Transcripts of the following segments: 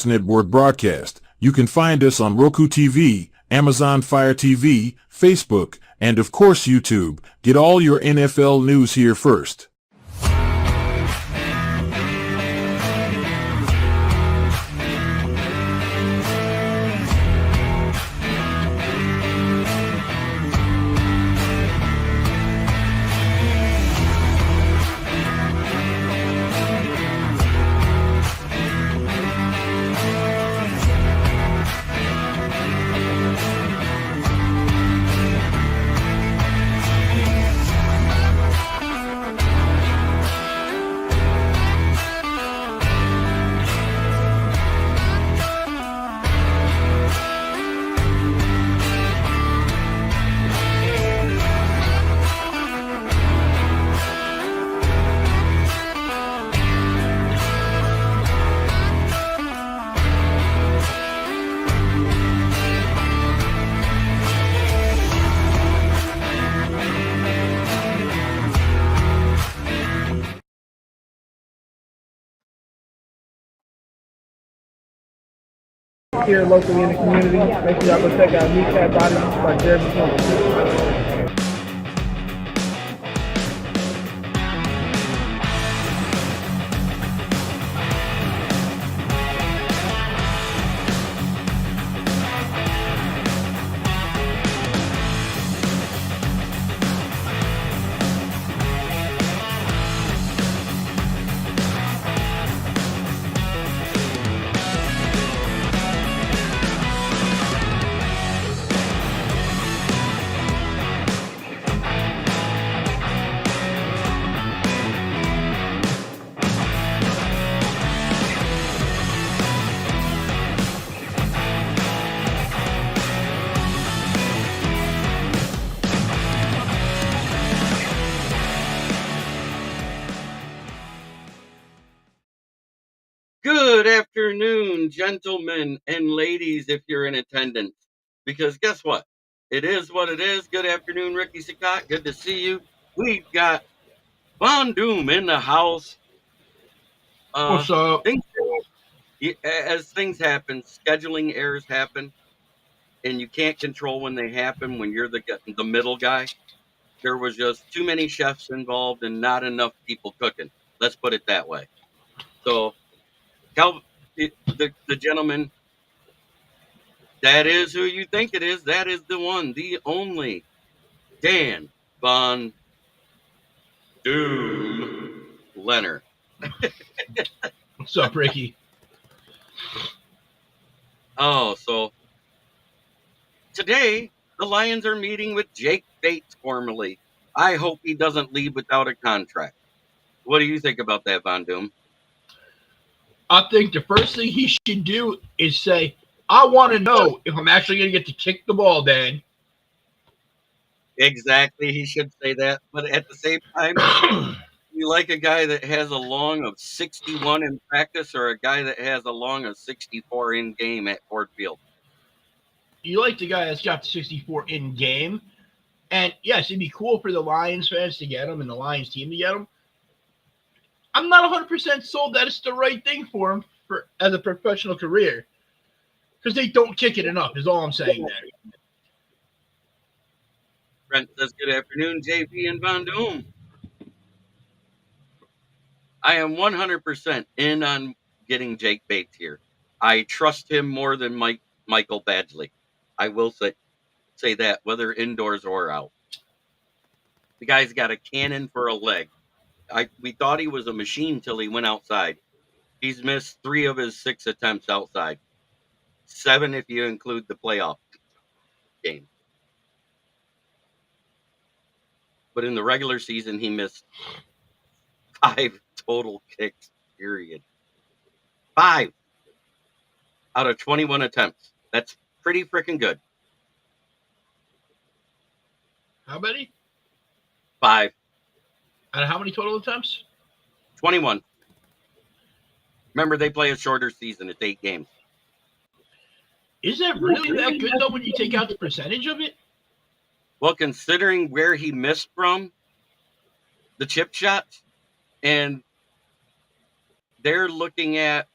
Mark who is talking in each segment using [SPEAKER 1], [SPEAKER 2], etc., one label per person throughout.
[SPEAKER 1] Network broadcast. You can find us on Roku TV, Amazon Fire TV, Facebook, and of course YouTube. Get all your NFL news here first.
[SPEAKER 2] Here locally in the community, make sure y'all go check out Kneecap Body by Jameson Williams.
[SPEAKER 3] Good afternoon, gentlemen and ladies, if you're in attendance. Because guess what? It is what it is. Good afternoon, Ricky Saccott. Good to see you. We've got Von Doom in the house.
[SPEAKER 2] What's up?
[SPEAKER 3] As things happen, scheduling errors happen, and you can't control when they happen when you're the middle guy. There was just too many chefs involved and not enough people cooking. Let's put it that way. So, the gentleman, that is who you think it is. That is the one, the only Dan Von Doom Leonard.
[SPEAKER 2] What's up, Ricky?
[SPEAKER 3] Oh, so today the Lions are meeting with Jake Bates formally. I hope he doesn't leave without a contract. What do you think about that, Von Doom?
[SPEAKER 2] I think the first thing he should do is say, I want to know if I'm actually going to get to kick the ball, Dan.
[SPEAKER 3] Exactly, he should say that. But at the same time, you like a guy that has a long of 61 in practice or a guy that has a long of 64 in game at Ford Field?
[SPEAKER 2] You like the guy that's got the 64 in game. And yes, it'd be cool for the Lions fans to get him and the Lions team to get him. I'm not 100% sold that it's the right thing for him as a professional career. Because they don't kick it enough, is all I'm saying there.
[SPEAKER 3] Brent says, good afternoon, JV and Von Doom. I am 100% in on getting Jake Bates here. I trust him more than Michael Badgley. I will say that, whether indoors or out. The guy's got a cannon for a leg. We thought he was a machine till he went outside. He's missed 3 of his 6 attempts outside. 7 if you include the playoff game. But in the regular season, he missed 5 total kicks, period. 5 out of 21 attempts. That's pretty freaking good.
[SPEAKER 2] How many?
[SPEAKER 3] 5.
[SPEAKER 2] Out of how many total attempts?
[SPEAKER 3] 21. Remember, they play a shorter season. It's 8 games.
[SPEAKER 2] Is that really that good, though, when you take out the percentage of it?
[SPEAKER 3] Well, considering where he missed from, the chip shots, and they're looking at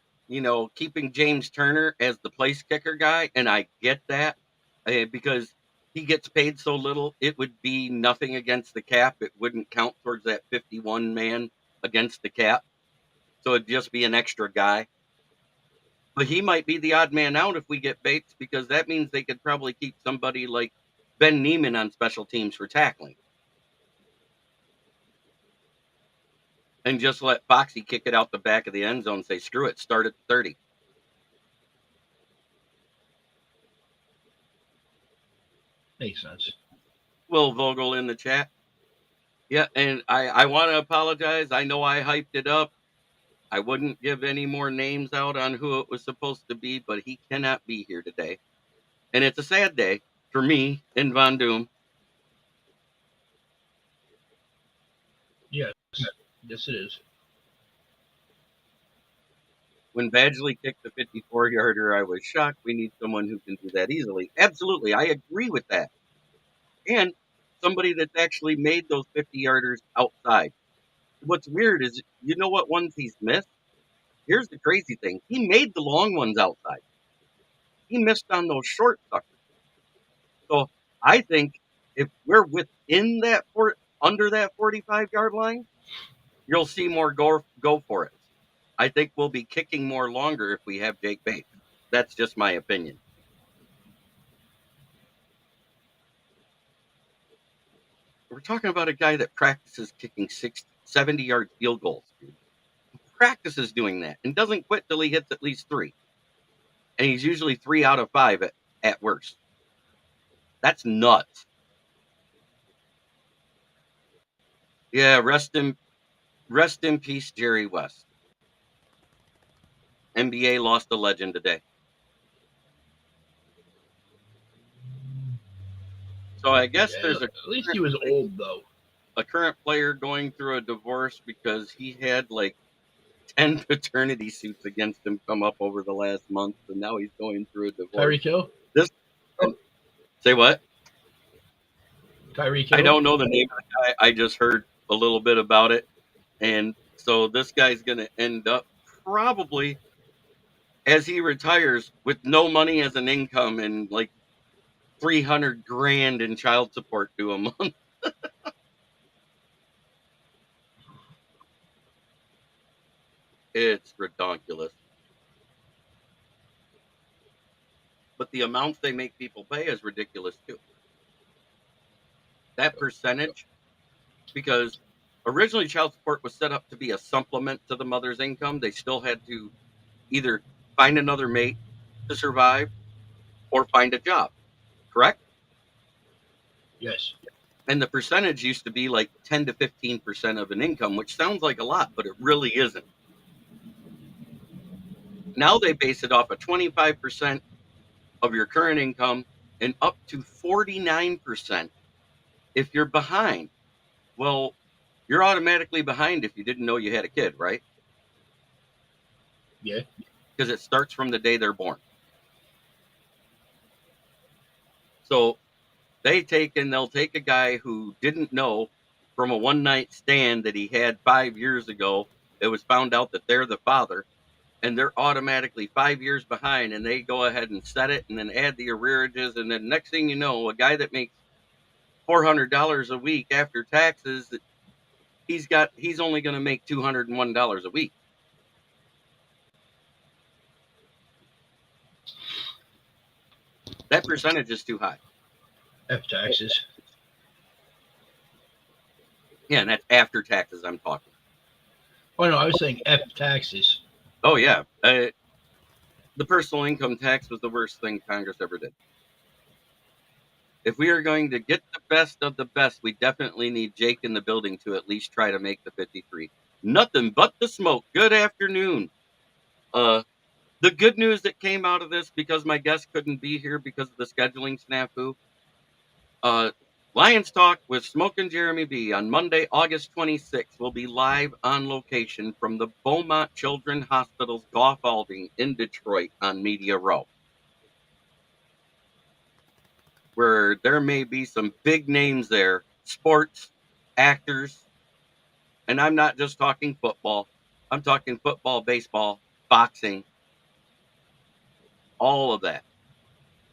[SPEAKER 3] keeping James Turner as the place kicker guy, and I get that because he gets paid so little, it would be nothing against the cap. It wouldn't count towards that 51 man against the cap. So it'd just be an extra guy. But he might be the odd man out if we get Bates, because that means they could probably keep somebody like Ben Neiman on special teams for tackling. And just let Foxy kick it out the back of the end zone and say, screw it, start at 30.
[SPEAKER 2] Makes sense.
[SPEAKER 3] Will Vogel in the chat. Yeah, and I want to apologize. I know I hyped it up. I wouldn't give any more names out on who it was supposed to be, but he cannot be here today. And it's a sad day for me in Von Doom.
[SPEAKER 2] Yes. Yes, it is.
[SPEAKER 3] When Badgley kicked the 54-yarder, I was shocked. We need someone who can do that easily. Absolutely. I agree with that. And somebody that's actually made those 50-yarders outside. What's weird is, you know what ones he's missed? Here's the crazy thing. He made the long ones outside. He missed on those short suckers. So I think if we're within that under that 45-yard line, you'll see more go for it. I think we'll be kicking more longer if we have Jake Bates. That's just my opinion. We're talking about a guy that practices kicking 70-yard field goals. Dude. Practices doing that and doesn't quit till he hits at least 3. And he's usually 3 out of 5 at worst. That's nuts. Yeah, rest in peace, Jerry West. NBA lost a legend today. So I guess there's
[SPEAKER 2] at least he was old, though.
[SPEAKER 3] A current player going through a divorce because he had like 10 paternity suits against him come up over the last month, and now he's going through a divorce.
[SPEAKER 2] Tyreek Hill?
[SPEAKER 3] Say what?
[SPEAKER 2] Tyreek Hill?
[SPEAKER 3] I don't know the name of the guy. I just heard a little bit about it. And so this guy's going to end up probably, as he retires, with no money as an income and like $300,000 in child support due a month. It's ridiculous. But the amounts they make people pay is ridiculous too. That percentage, because originally child support was set up to be a supplement to the mother's income. They still had to either find another mate to survive or find a job, correct?
[SPEAKER 2] Yes.
[SPEAKER 3] And the percentage used to be like 10 to 15% of an income, which sounds like a lot, but it really isn't. Now they base it off of 25% of your current income and up to 49% if you're behind. Well, you're automatically behind if you didn't know you had a kid, right?
[SPEAKER 2] Yeah.
[SPEAKER 3] Because it starts from the day they're born. So they'll take a guy who didn't know from a one-night stand that he had 5 years ago. It was found out that they're the father, and they're automatically 5 years behind, and they go ahead and set it and then add the arrearages. And then next thing you know, a guy that makes $400 a week after taxes, he's only going to make $201 a week. That percentage is too high.
[SPEAKER 2] F taxes.
[SPEAKER 3] Yeah, and that's after taxes I'm talking.
[SPEAKER 2] Oh, no, I was saying F taxes.
[SPEAKER 3] Oh, yeah. The personal income tax was the worst thing Congress ever did. If we are going to get the best of the best, we definitely need Jake in the building to at least try to make the 53. Nothing but the smoke. Good afternoon. The good news that came out of this, because my guest couldn't be here because of the scheduling snafu, Lions Talk with Smoke and Jeremy B on Monday, August 26th will be live on location from the Beaumont Children's Hospital's golf outing in Detroit on Media Row, where there may be some big names there, sports, actors, and I'm not just talking football. I'm talking football, baseball, boxing, all of that.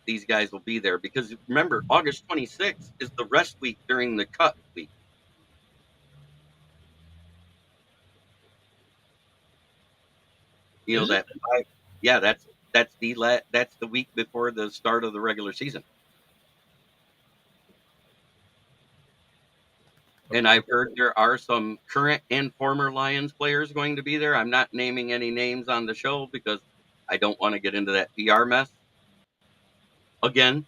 [SPEAKER 3] These guys will be there because remember, August 26th is the rest week during the cut week. You know that? Yeah, that's the week before the start of the regular season. And I've heard there are some current and former Lions players going to be there. I'm not naming any names on the show because I don't want to get into that PR mess again.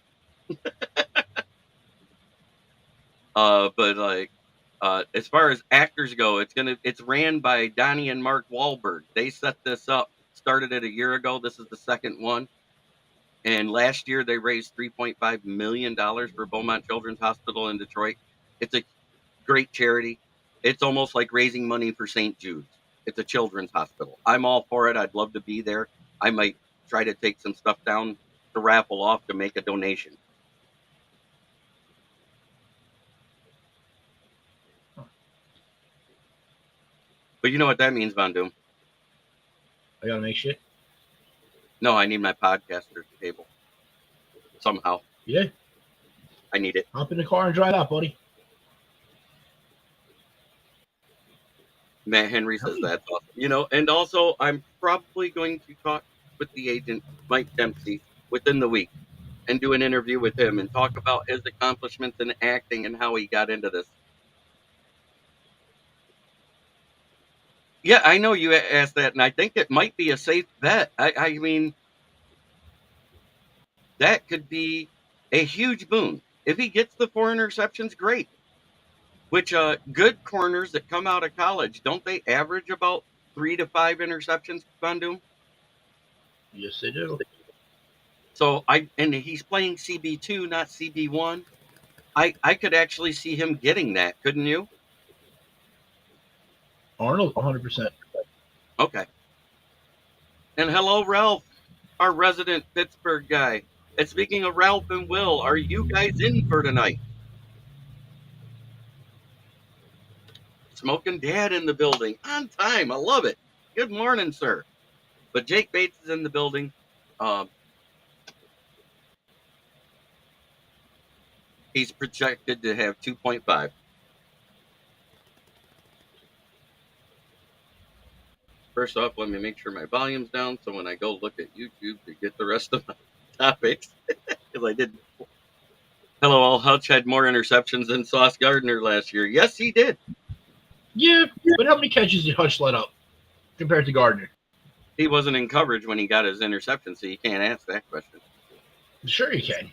[SPEAKER 3] But like, as far as actors go, it's ran by Donnie and Mark Wahlberg. They set this up, started it a year ago. This is the second one. And last year they raised $3.5 million for Beaumont Children's Hospital in Detroit. It's a great charity. It's almost like raising money for St. Jude's. It's a children's hospital. I'm all for it. I'd love to be there. I might try to take some stuff down to raffle off to make a donation. But you know what that means, Von Doom?
[SPEAKER 2] I gotta make shit.
[SPEAKER 3] No, I need my podcaster table. Somehow.
[SPEAKER 2] Yeah.
[SPEAKER 3] I need it.
[SPEAKER 2] Hop in the car and drive out, buddy.
[SPEAKER 3] Matt Henry says that's awesome. You know, and also I'm probably going to talk with the agent, Mike Dempsey, within the week and do an interview with him and talk about his accomplishments in acting and how he got into this. Yeah, I know you asked that, and I think it might be a safe bet. I mean, that could be a huge boon. If he gets the 4 interceptions, great. Which good corners that come out of college, don't they average about 3 to 5 interceptions, Von Doom?
[SPEAKER 2] Yes, they do.
[SPEAKER 3] So and he's playing CB2, not CB1. I could actually see him getting that, couldn't you?
[SPEAKER 2] Arnold, 100%.
[SPEAKER 3] Okay. And hello, Ralph, our resident Pittsburgh guy. And speaking of Ralph and Will, are you guys in for tonight? Smoking Dad in the building. On time. I love it. Good morning, sir. But Jake Bates is in the building. He's projected to have 2.5. First off, let me make sure my volume's down so when I go look at YouTube to get the rest of my topics, because I did. Hello, all. Hutch had more interceptions than Sauce Gardner last year. Yes, he did.
[SPEAKER 2] Yeah, but how many catches did Hutch let up compared to Gardner?
[SPEAKER 3] He wasn't in coverage when he got his interception, so you can't ask that question.
[SPEAKER 2] Sure you can.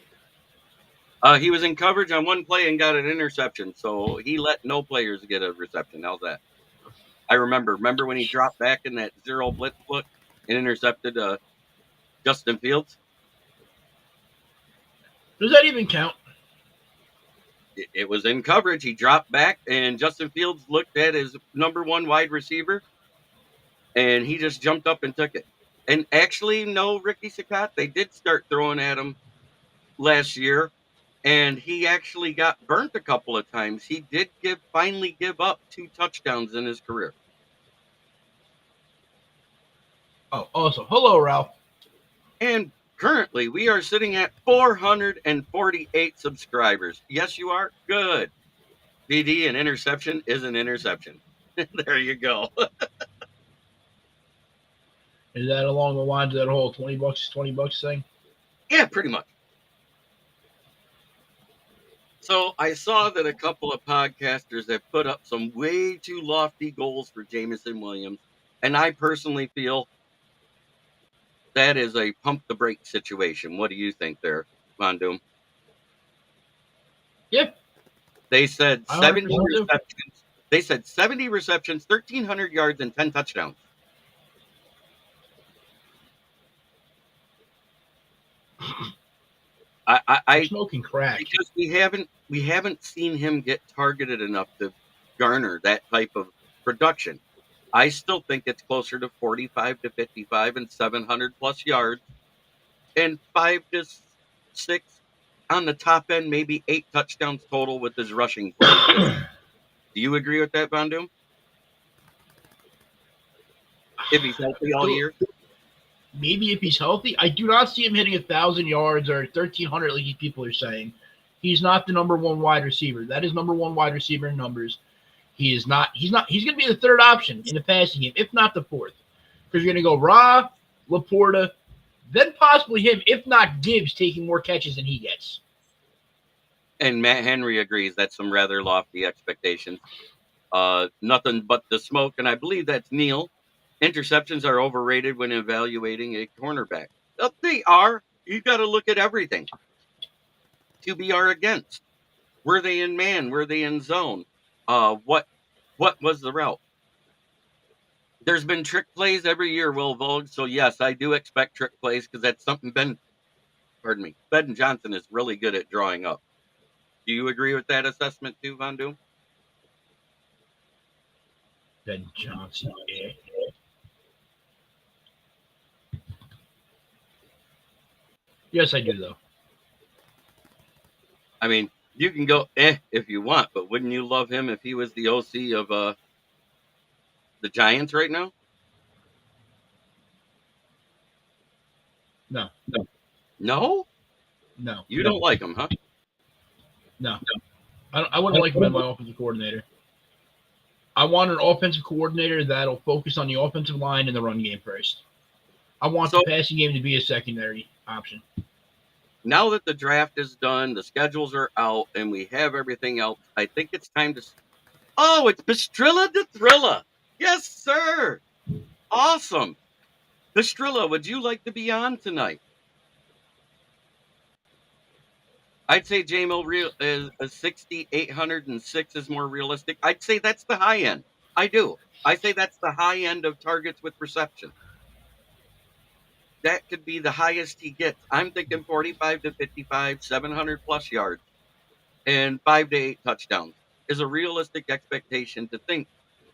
[SPEAKER 3] He was in coverage on one play and got an interception, so he let no players get a reception. How's that? I remember when he dropped back in that zero blitz look and intercepted Justin Fields?
[SPEAKER 2] Does that even count?
[SPEAKER 3] It was in coverage. He dropped back, and Justin Fields looked at his number 1 wide receiver, and he just jumped up and took it. And actually, no, Ricky Saccott, they did start throwing at him last year, and he actually got burnt a couple of times. He did finally give up 2 touchdowns in his career.
[SPEAKER 2] Oh, awesome. Hello, Ralph.
[SPEAKER 3] And currently, we are sitting at 448 subscribers. Yes, you are? Good. DD, an interception is an interception. There you go.
[SPEAKER 2] Is that along the lines of that whole $20 thing?
[SPEAKER 3] Yeah, pretty much. So I saw that a couple of podcasters have put up some way too lofty goals for Jameson Williams. And I personally feel that is a pump the brake situation. What do you think there, Von Doom?
[SPEAKER 2] Yeah.
[SPEAKER 3] They said 70
[SPEAKER 2] 100%
[SPEAKER 3] receptions. They said 70 receptions, 1,300 yards, and 10 touchdowns. I
[SPEAKER 2] smoking crack
[SPEAKER 3] because we haven't seen him get targeted enough to garner that type of production. I still think it's closer to 45 to 55 and 700 plus yards and 5 to 6 on the top end, maybe 8 touchdowns total with his rushing play. Do you agree with that, Von Doom? If he's healthy all year?
[SPEAKER 2] maybe if he's healthy. I do not see him hitting 1,000 yards or 1,300 like these people are saying. He's not the number one wide receiver. That is number one wide receiver in numbers. He is not. He's not. He's going to be the third option in the passing game, if not the fourth. Because you're going to go Ra, Laporta, then possibly him, if not Gibbs, taking more catches than he gets.
[SPEAKER 3] And Matt Henry agrees that's some rather lofty expectations. Nothing but the smoke, and I believe that's Neil. Interceptions are overrated when evaluating a cornerback. They are. You got to look at everything. QB are against. Were they in man? Were they in zone? What was the route? There's been trick plays every year, Will Vogue. So yes, I do expect trick plays because that's something Ben Johnson is really good at drawing up. Do you agree with that assessment too, Von Doom?
[SPEAKER 2] Ben Johnson. Yes, I do, though.
[SPEAKER 3] I mean, you can go if you want, but wouldn't you love him if he was the OC of the Giants right now?
[SPEAKER 2] No.
[SPEAKER 3] No?
[SPEAKER 2] No.
[SPEAKER 3] You don't like him, huh?
[SPEAKER 2] No. I wouldn't like him as my offensive coordinator. I want an offensive coordinator that'll focus on the offensive line and the run game first. I want the passing game to be a secondary option.
[SPEAKER 3] Now that the draft is done, the schedules are out, and we have everything else, I think it's time to... Oh, it's Bistrilla de Thrilla. Yes, sir. Awesome. Bistrilla, would you like to be on tonight? I'd say JMO is a 6,806 is more realistic. I'd say that's the high end. I do. I say that's the high end of targets with reception. That could be the highest he gets. I'm thinking 45 to 55, 700 plus yards, and 5 to 8 touchdowns is a realistic expectation to think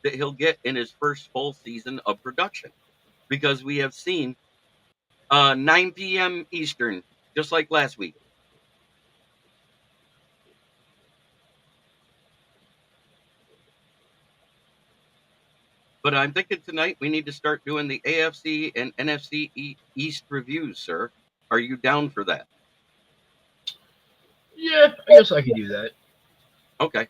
[SPEAKER 3] that he'll get in his first full season of production. Because we have seen 9 p.m. Eastern, just like last week. But I'm thinking tonight we need to start doing the AFC and NFC East reviews, sir. Are you down for that?
[SPEAKER 2] Yeah, I guess I could do that.
[SPEAKER 3] Okay.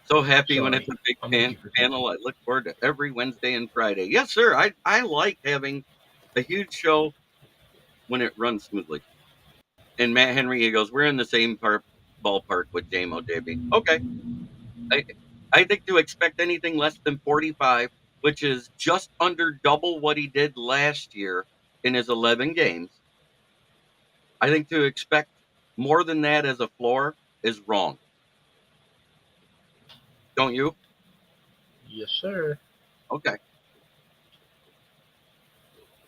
[SPEAKER 3] So happy when it's a big panel. I look forward to every Wednesday and Friday. Yes, sir. I like having a huge show when it runs smoothly. And Matt Henry, he goes, we're in the same ballpark with JMO JB. Okay. I think to expect anything less than 45, which is just under double what he did last year in his 11 games, I think to expect more than that as a floor is wrong. Don't you?
[SPEAKER 2] Yes, sir.
[SPEAKER 3] Okay.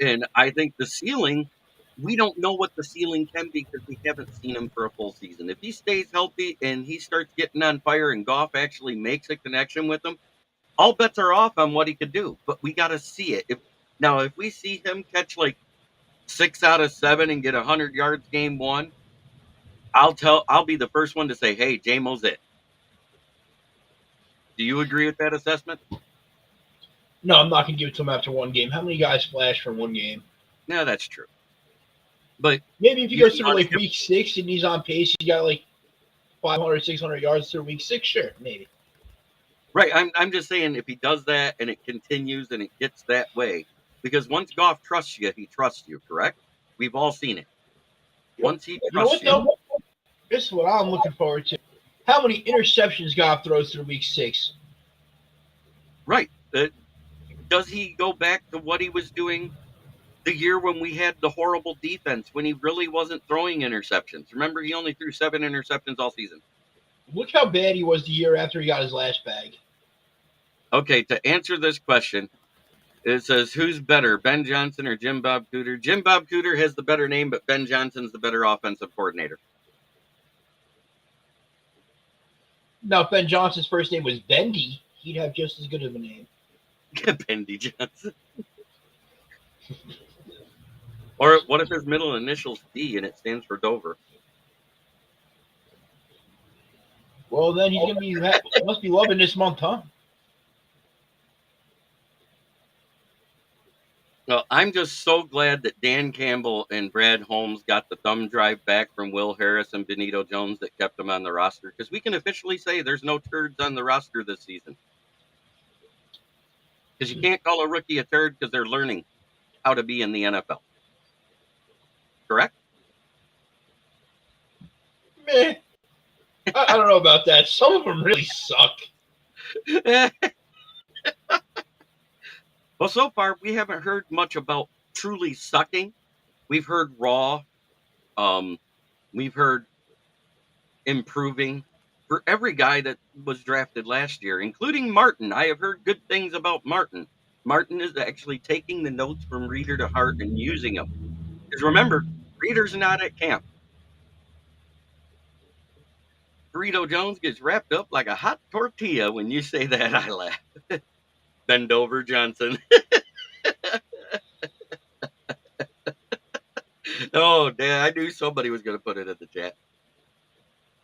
[SPEAKER 3] And I think the ceiling, we don't know what the ceiling can be because we haven't seen him for a full season. If he stays healthy and he starts getting on fire and Goff actually makes a connection with him, all bets are off on what he could do. But we got to see it. If we see him catch like 6 out of 7 and get 100 yards game one, I'll be the first one to say, hey, JMO's it. Do you agree with that assessment?
[SPEAKER 2] No, I'm not going to give it to him after one game. How many guys flash for one game?
[SPEAKER 3] No, that's true. But
[SPEAKER 2] maybe if he goes through like week 6 and he's on pace, he's got like 500, 600 yards through week 6, sure, maybe.
[SPEAKER 3] Right, I'm just saying if he does that and it continues and it gets that way, because once Goff trusts you, he trusts you, correct? We've all seen it. Once he trusts you.
[SPEAKER 2] This is what I'm looking forward to. How many interceptions Goff throws through week 6?
[SPEAKER 3] Right. Does he go back to what he was doing the year when we had the horrible defense, when he really wasn't throwing interceptions? Remember, he only threw 7 interceptions all season.
[SPEAKER 2] Look how bad he was the year after he got his last bag.
[SPEAKER 3] Okay, to answer this question, it says, who's better, Ben Johnson or Jim Bob Cooter? Jim Bob Cooter has the better name, but Ben Johnson's the better offensive coordinator.
[SPEAKER 2] Now, if Ben Johnson's first name was Bendy, he'd have just as good of a name.
[SPEAKER 3] Bendy Johnson. Or what if his middle initial's D and it stands for Dover?
[SPEAKER 2] Well, then he's going to be must be loving this month, huh?
[SPEAKER 3] Well, I'm just so glad that Dan Campbell and Brad Holmes got the thumb drive back from Will Harris and Benito Jones that kept them on the roster, because we can officially say there's no turds on the roster this season. Because you can't call a rookie a turd because they're learning how to be in the NFL. Correct?
[SPEAKER 2] Meh. I don't know about that. Some of them really suck.
[SPEAKER 3] Well, so far we haven't heard much about truly sucking. We've heard raw. We've heard improving. For every guy that was drafted last year, including Martin, I have heard good things about Martin. Martin is actually taking the notes from Reader to heart and using them. Because remember, Reader's not at camp. Burrito Jones gets wrapped up like a hot tortilla when you say that. I laugh. Bend over, Johnson. Oh, damn, I knew somebody was going to put it in the chat.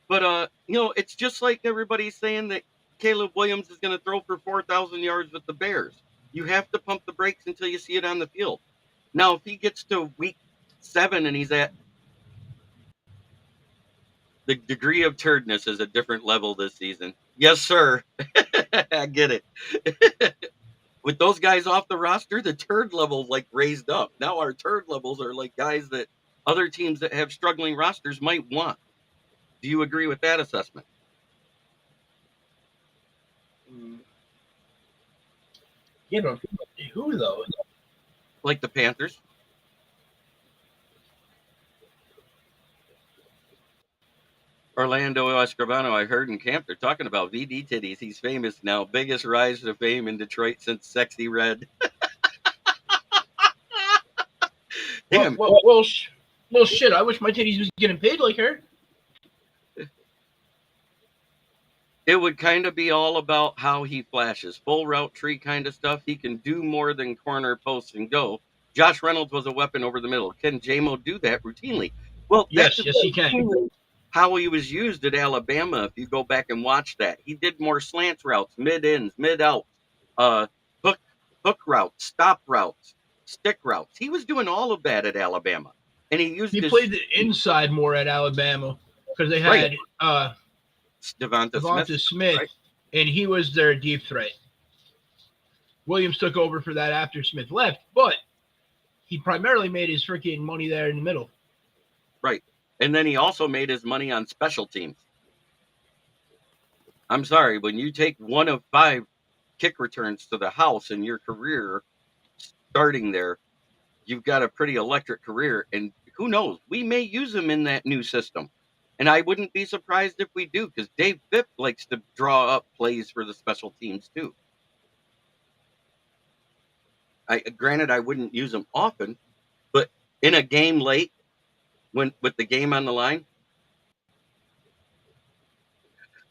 [SPEAKER 3] But, it's just like everybody's saying that Caleb Williams is going to throw for 4,000 yards with the Bears. You have to pump the brakes until you see it on the field. Now, if he gets to week 7 and he's at the degree of turdness is a different level this season. Yes, sir. I get it. With those guys off the roster, the turd level raised up. Now our turd levels are like guys that other teams that have struggling rosters might want. Do you agree with that assessment?
[SPEAKER 2] You know, who though?
[SPEAKER 3] Like the Panthers? Orlando Escribano, I heard in camp, they're talking about VD Titties. He's famous now. Biggest rise to fame in Detroit since Sexy Red. Damn.
[SPEAKER 2] Well, shit. I wish my titties was getting paid like her.
[SPEAKER 3] It would kind of be all about how he flashes. Full route tree kind of stuff. He can do more than corner, post, and go. Josh Reynolds was a weapon over the middle. Can J-Mo do that routinely? Well,
[SPEAKER 2] yes, he can.
[SPEAKER 3] How he was used at Alabama, if you go back and watch that. He did more slant routes, mid-ins, mid-outs, hook routes, stop routes, stick routes. He was doing all of that at Alabama. And he
[SPEAKER 2] played the inside more at Alabama because they had Devonta Smith, right? And he was their deep threat. Williams took over for that after Smith left, but he primarily made his freaking money there in the middle.
[SPEAKER 3] Right. And then he also made his money on special teams. I'm sorry, when you take 1 of 5 kick returns to the house in your career starting there, you've got a pretty electric career. And who knows, we may use him in that new system. And I wouldn't be surprised if we do, because Dave Bipp likes to draw up plays for the special teams too. Granted, I wouldn't use him often, but in a game late, with the game on the line,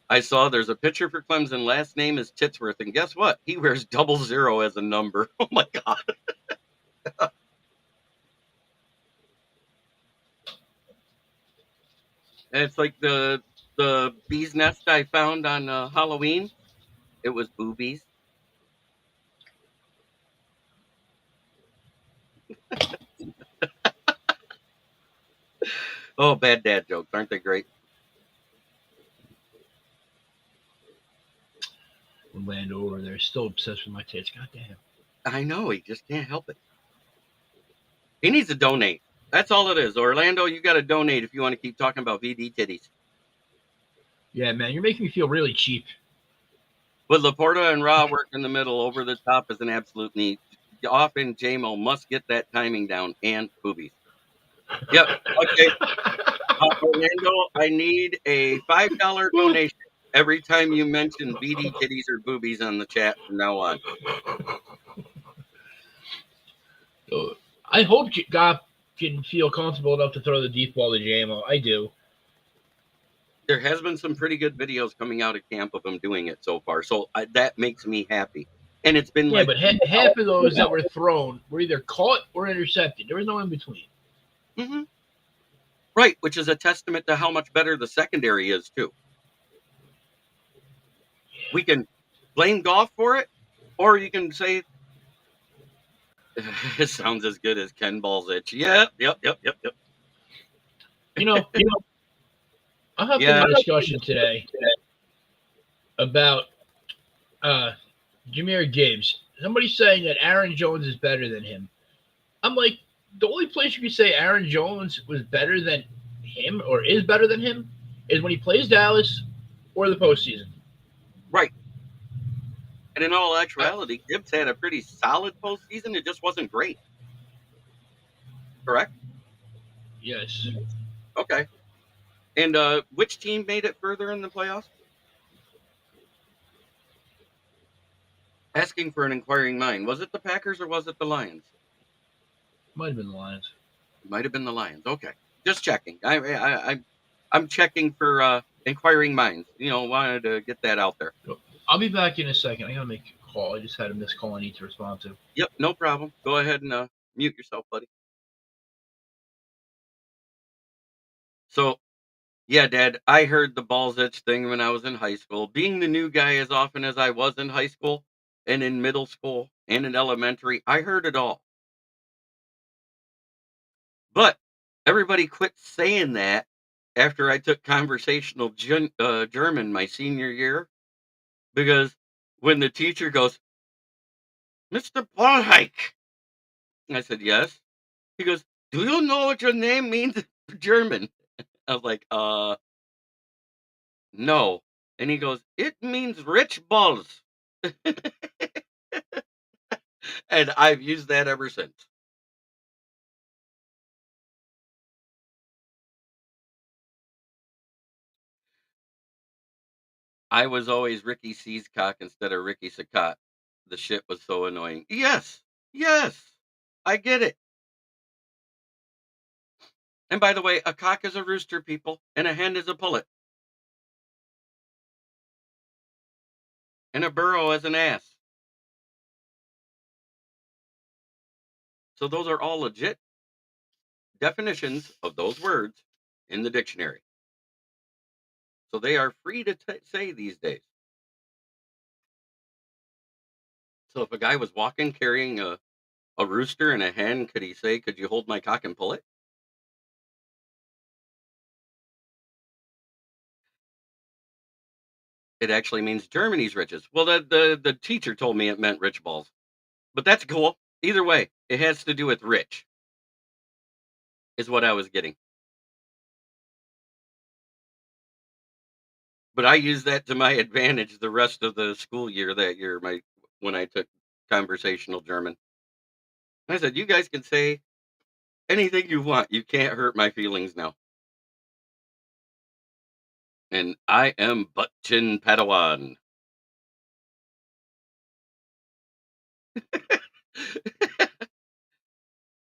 [SPEAKER 3] I saw there's a pitcher for Clemson. Last name is Titsworth, and guess what? He wears 00 as a number. Oh my God! And it's like the bee's nest I found on Halloween. It was boobies. Oh, bad dad jokes. Aren't they great?
[SPEAKER 2] Orlando over there is still obsessed with my tits. God damn.
[SPEAKER 3] I know. He just can't help it. He needs to donate. That's all it is. Orlando, you got to donate if you want to keep talking about VD titties.
[SPEAKER 2] Yeah, man. You're making me feel really cheap.
[SPEAKER 3] With Laporta and Ra work in the middle, over the top is an absolute need. Often, J-Mo must get that timing down, and boobies. Yep. Okay. Orlando, I need a $5 donation every time you mention VD titties or boobies on the chat from now on.
[SPEAKER 2] I hope God can feel comfortable enough to throw the deep ball to J-Mo. I do.
[SPEAKER 3] There has been some pretty good videos coming out of camp of him doing it so far, so that makes me happy. And it's been
[SPEAKER 2] but half of those that were thrown were either caught or intercepted. There was no in between.
[SPEAKER 3] Mm-hmm. Right, which is a testament to how much better the secondary is too. We can blame Goff for it, or you can say It sounds as good as Ken Ball's itch. Yep.
[SPEAKER 2] You know, I hopped in
[SPEAKER 3] Yeah.
[SPEAKER 2] a discussion today about Jahmyr Gibbs. Somebody's saying that Aaron Jones is better than him. I'm like, the only place you could say Aaron Jones was better than him or is better than him is when he plays Dallas or the postseason.
[SPEAKER 3] Right. And in all actuality, Gibbs had a pretty solid postseason. It just wasn't great. Correct?
[SPEAKER 2] Yes.
[SPEAKER 3] Okay. And which team made it further in the playoffs? Asking for an inquiring mind. Was it the Packers or was it the Lions?
[SPEAKER 2] Might have been the Lions.
[SPEAKER 3] It might have been the Lions. Okay. Just checking. I'm checking for inquiring minds. Wanted to get that out there.
[SPEAKER 2] I'll be back in a second. I gotta make a call. I just had a missed call I need to respond to.
[SPEAKER 3] Yep, no problem. Go ahead and mute yourself, buddy. So, yeah, Dad, I heard the balls itch thing when I was in high school. Being the new guy as often as I was in high school and in middle school and in elementary, I heard it all. But everybody quit saying that after I took conversational German my senior year, because when the teacher goes, Mr. Paulheik, I said, yes. He goes, do you know what your name means in German? I was like, no. And he goes, it means rich balls. And I've used that ever since. I was always Ricky Seascock instead of Ricky Sakat. The shit was so annoying. Yes, I get it. And by the way, a cock is a rooster, people, and a hen is a pullet. And a burro is an ass. So those are all legit definitions of those words in the dictionary. So they are free to say these days. So if a guy was walking carrying a rooster and a hen, could he say, could you hold my cock and pull it? It actually means Germany's riches. Well, the teacher told me it meant rich balls. But that's cool. Either way, it has to do with rich, is what I was getting. But I used that to my advantage the rest of the school year that year, when I took conversational German. I said, you guys can say anything you want. You can't hurt my feelings now. And I am Butt-Chin Padawan.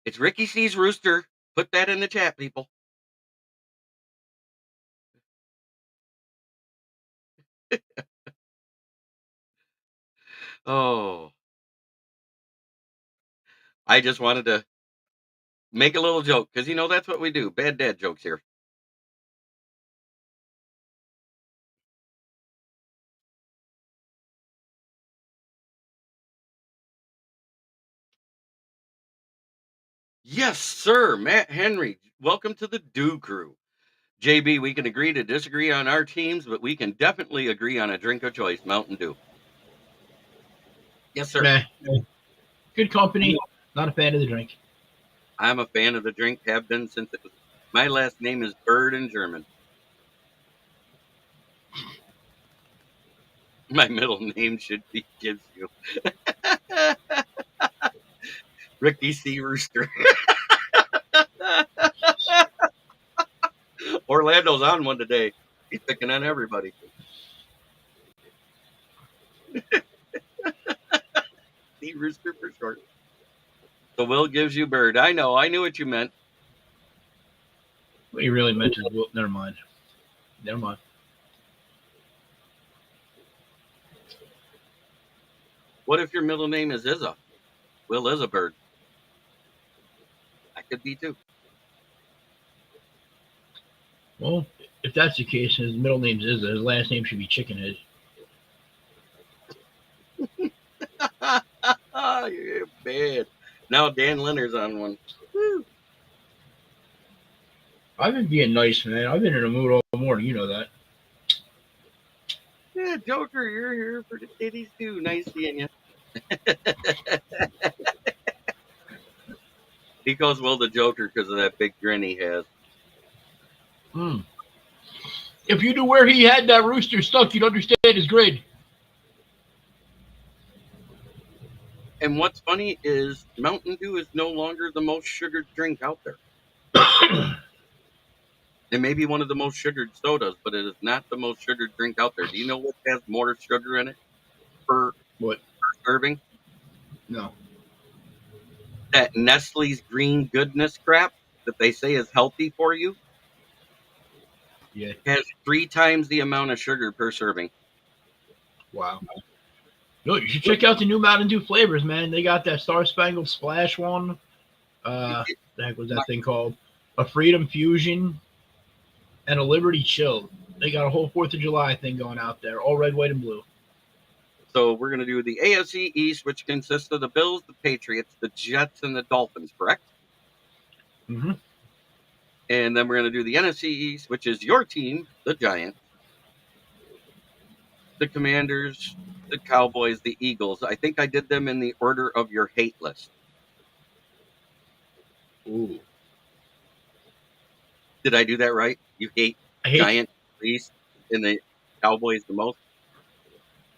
[SPEAKER 3] It's Ricky C's rooster. Put that in the chat, people. Oh, I just wanted to make a little joke because that's what we do. Bad dad jokes here. Yes, sir. Matt Henry, welcome to the Do Crew. JB, we can agree to disagree on our teams, but we can definitely agree on a drink of choice, Mountain Dew. Yes, sir.
[SPEAKER 2] Meh. Good company. Not a fan of the drink.
[SPEAKER 3] I'm a fan of the drink, have been since it was. My last name is Bird in German. My middle name should be Gives You. Ricky C. Rooster. Orlando's on one today. He's picking on everybody. C. Rooster for short. So Will gives you Bird. I know. I knew what you meant.
[SPEAKER 2] What you really meant is, well, never mind.
[SPEAKER 3] What if your middle name is Izza? Will is a bird. I could be too.
[SPEAKER 2] Well, if that's the case, his middle name's Izza, his last name should be Chickenhead.
[SPEAKER 3] You're bad. Now Dan Leonard's on one. Woo.
[SPEAKER 2] I've been being nice, man. I've been in a mood all morning. You know that.
[SPEAKER 3] Yeah, Joker, you're here for the titties too. Nice seeing you. He calls Will the Joker because of that big grin he has.
[SPEAKER 2] Mm. If you knew where he had that rooster stuck, you'd understand his grin.
[SPEAKER 3] And what's funny is Mountain Dew is no longer the most sugared drink out there. It may be one of the most sugared sodas, but it is not the most sugared drink out there. Do you know what has more sugar in it per
[SPEAKER 2] What?
[SPEAKER 3] serving?
[SPEAKER 2] No.
[SPEAKER 3] That Nestle's Green Goodness crap that they say is healthy for you
[SPEAKER 2] Yeah.
[SPEAKER 3] has 3 times the amount of sugar per serving.
[SPEAKER 2] Wow. No, you should check out the new Mountain Dew flavors, man. They got that Star Spangled Splash one. The heck was that thing called? A Freedom Fusion and a Liberty Chill. They got a whole 4th of July thing going out there, all red, white, and blue.
[SPEAKER 3] So we're going to do the AFC East, which consists of the Bills, the Patriots, the Jets, and the Dolphins, correct?
[SPEAKER 2] Mm-hmm.
[SPEAKER 3] And then we're going to do the NFC East, which is your team, the Giants, the Commanders, the Cowboys, the Eagles. I think I did them in the order of your hate list.
[SPEAKER 2] Ooh.
[SPEAKER 3] Did I do that right? You hate Giants least and the Cowboys the most?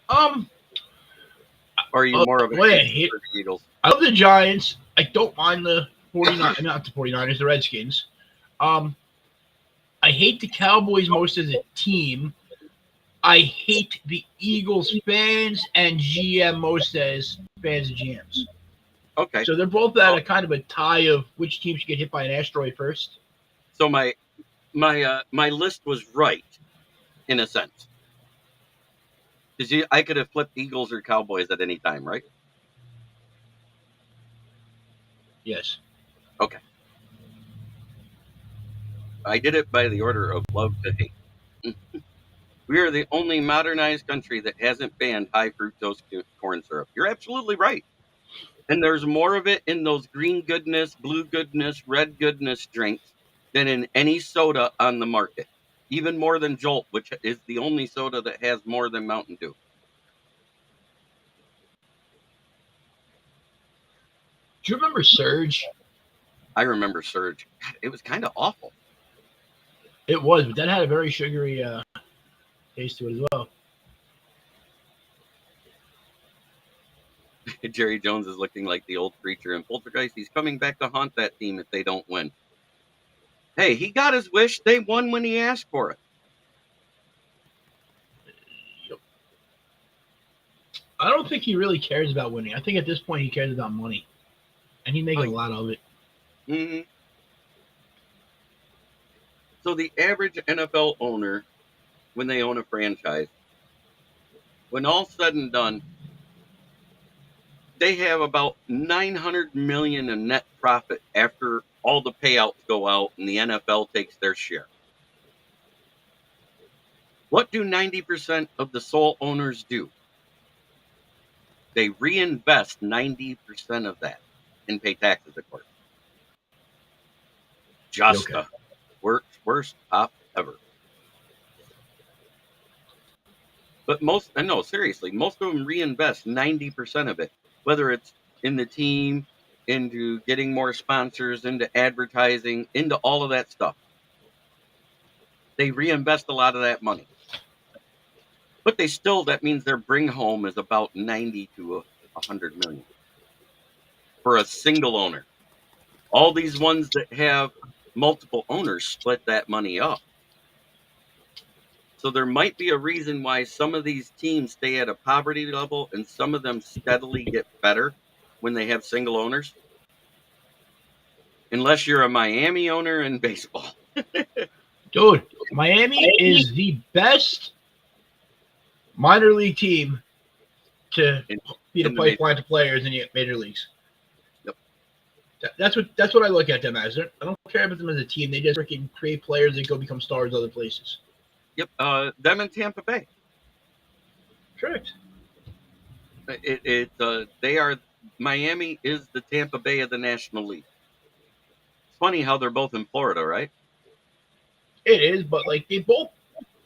[SPEAKER 3] Or are you more of a hate for the Eagles?
[SPEAKER 2] I love the Giants. I don't mind the 49ers, not the 49ers, the Redskins. I hate the Cowboys most as a team. I hate the Eagles fans and GM most as fans and GMs.
[SPEAKER 3] Okay.
[SPEAKER 2] So they're both at a kind of a tie of which team should get hit by an asteroid first.
[SPEAKER 3] So my list was right, in a sense. Because I could have flipped Eagles or Cowboys at any time, right?
[SPEAKER 2] Yes.
[SPEAKER 3] Okay. I did it by the order of love to hate. We are the only modernized country that hasn't banned high fructose corn syrup. You're absolutely right. And there's more of it in those green goodness, blue goodness, red goodness drinks than in any soda on the market. Even more than Jolt, which is the only soda that has more than Mountain Dew.
[SPEAKER 2] Do you remember Surge?
[SPEAKER 3] I remember Surge. God, it was kind of awful.
[SPEAKER 2] It was, but that had a very sugary taste to it as well.
[SPEAKER 3] Jerry Jones is looking like the old preacher in Poltergeist. He's coming back to haunt that team if they don't win. Hey, he got his wish. They won when he asked for it.
[SPEAKER 2] I don't think he really cares about winning. I think at this point he cares about money. And he's making a lot of it.
[SPEAKER 3] Mm-hmm. So the average NFL owner, when they own a franchise, when all's said and done, they have about $900 million in net profit after all the payouts go out and the NFL takes their share. What do 90% of the sole owners do? They reinvest 90% of that and pay taxes, of course. Just the worst top ever. But seriously, most of them reinvest 90% of it, whether it's in the team, into getting more sponsors, into advertising, into all of that stuff. They reinvest a lot of that money. But that means their bring home is about 90 to 100 million for a single owner. All these ones that have multiple owners split that money up. So there might be a reason why some of these teams stay at a poverty level and some of them steadily get better when they have single owners. Unless you're a Miami owner in baseball.
[SPEAKER 2] Dude, Miami is the best minor league team to be the pipeline to players in the major leagues.
[SPEAKER 3] Yep.
[SPEAKER 2] That's what I look at them as. I don't care about them as a team. They just freaking create players that go become stars other places.
[SPEAKER 3] Yep. Them in Tampa Bay.
[SPEAKER 2] Correct.
[SPEAKER 3] They are Miami is the Tampa Bay of the National League. It's funny how they're both in Florida, right?
[SPEAKER 2] It is, but like they both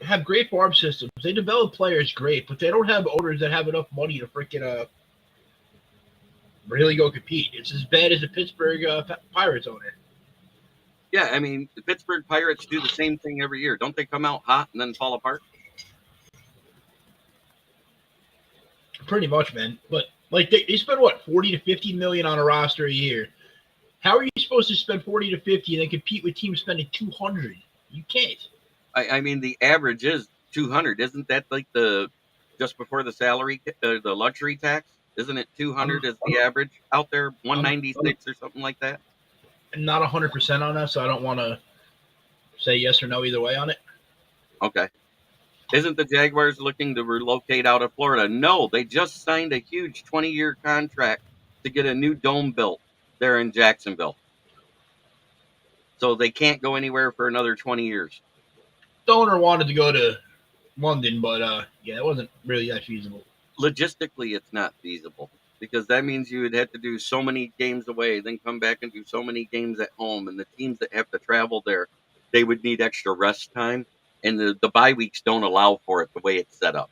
[SPEAKER 2] have great farm systems. They develop players great, but they don't have owners that have enough money to freaking really go compete. It's as bad as the Pittsburgh Pirates owner.
[SPEAKER 3] Yeah, I mean, the Pittsburgh Pirates do the same thing every year. Don't they come out hot and then fall apart?
[SPEAKER 2] Pretty much, man. But like they spend what 40 to 50 million on a roster a year. How are you supposed to spend 40 to 50 and then compete with teams spending 200? You can't.
[SPEAKER 3] I mean, the average is 200. Isn't that like the just before the salary, the luxury tax? Isn't it 200 is the average out there? 196 or something like that?
[SPEAKER 2] I'm not 100% on that, so I don't want to say yes or no either way on it.
[SPEAKER 3] Okay. Isn't the Jaguars looking to relocate out of Florida? No, they just signed a huge 20-year contract to get a new dome built there in Jacksonville. So they can't go anywhere for another 20 years.
[SPEAKER 2] The owner wanted to go to London, but yeah, it wasn't really that feasible.
[SPEAKER 3] Logistically, it's not feasible because that means you would have to do so many games away, then come back and do so many games at home. And the teams that have to travel there, they would need extra rest time. And the bye weeks don't allow for it the way it's set up.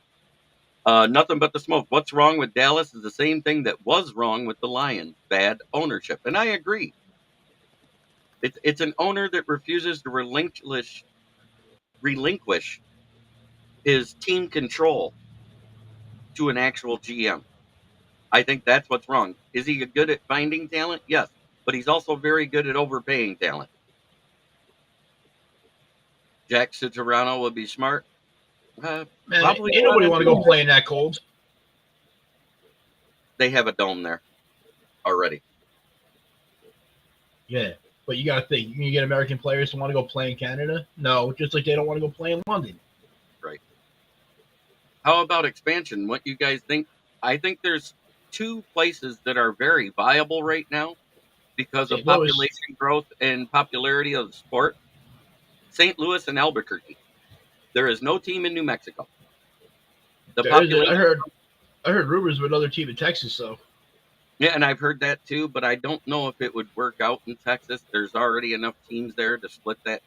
[SPEAKER 3] Nothing but the smoke. What's wrong with Dallas is the same thing that was wrong with the Lions, bad ownership. And I agree. It's an owner that refuses to relinquish his team control to an actual GM. I think that's what's wrong. Is he good at finding talent? Yes. But he's also very good at overpaying talent. Jack Cicerano would be smart.
[SPEAKER 2] Man, probably ain't nobody want to go play in that cold.
[SPEAKER 3] They have a dome there already.
[SPEAKER 2] Yeah, but you got to think, you get American players to want to go play in Canada? No, just like they don't want to go play in London.
[SPEAKER 3] Right. How about expansion? What you guys think? I think there's two places that are very viable right now because of population growth and popularity of the sport. St. Louis and Albuquerque. There is no team in New Mexico.
[SPEAKER 2] I heard rumors of another team in Texas, though.
[SPEAKER 3] Yeah, and I've heard that too, but I don't know if it would work out in Texas. There's already enough teams there to split that.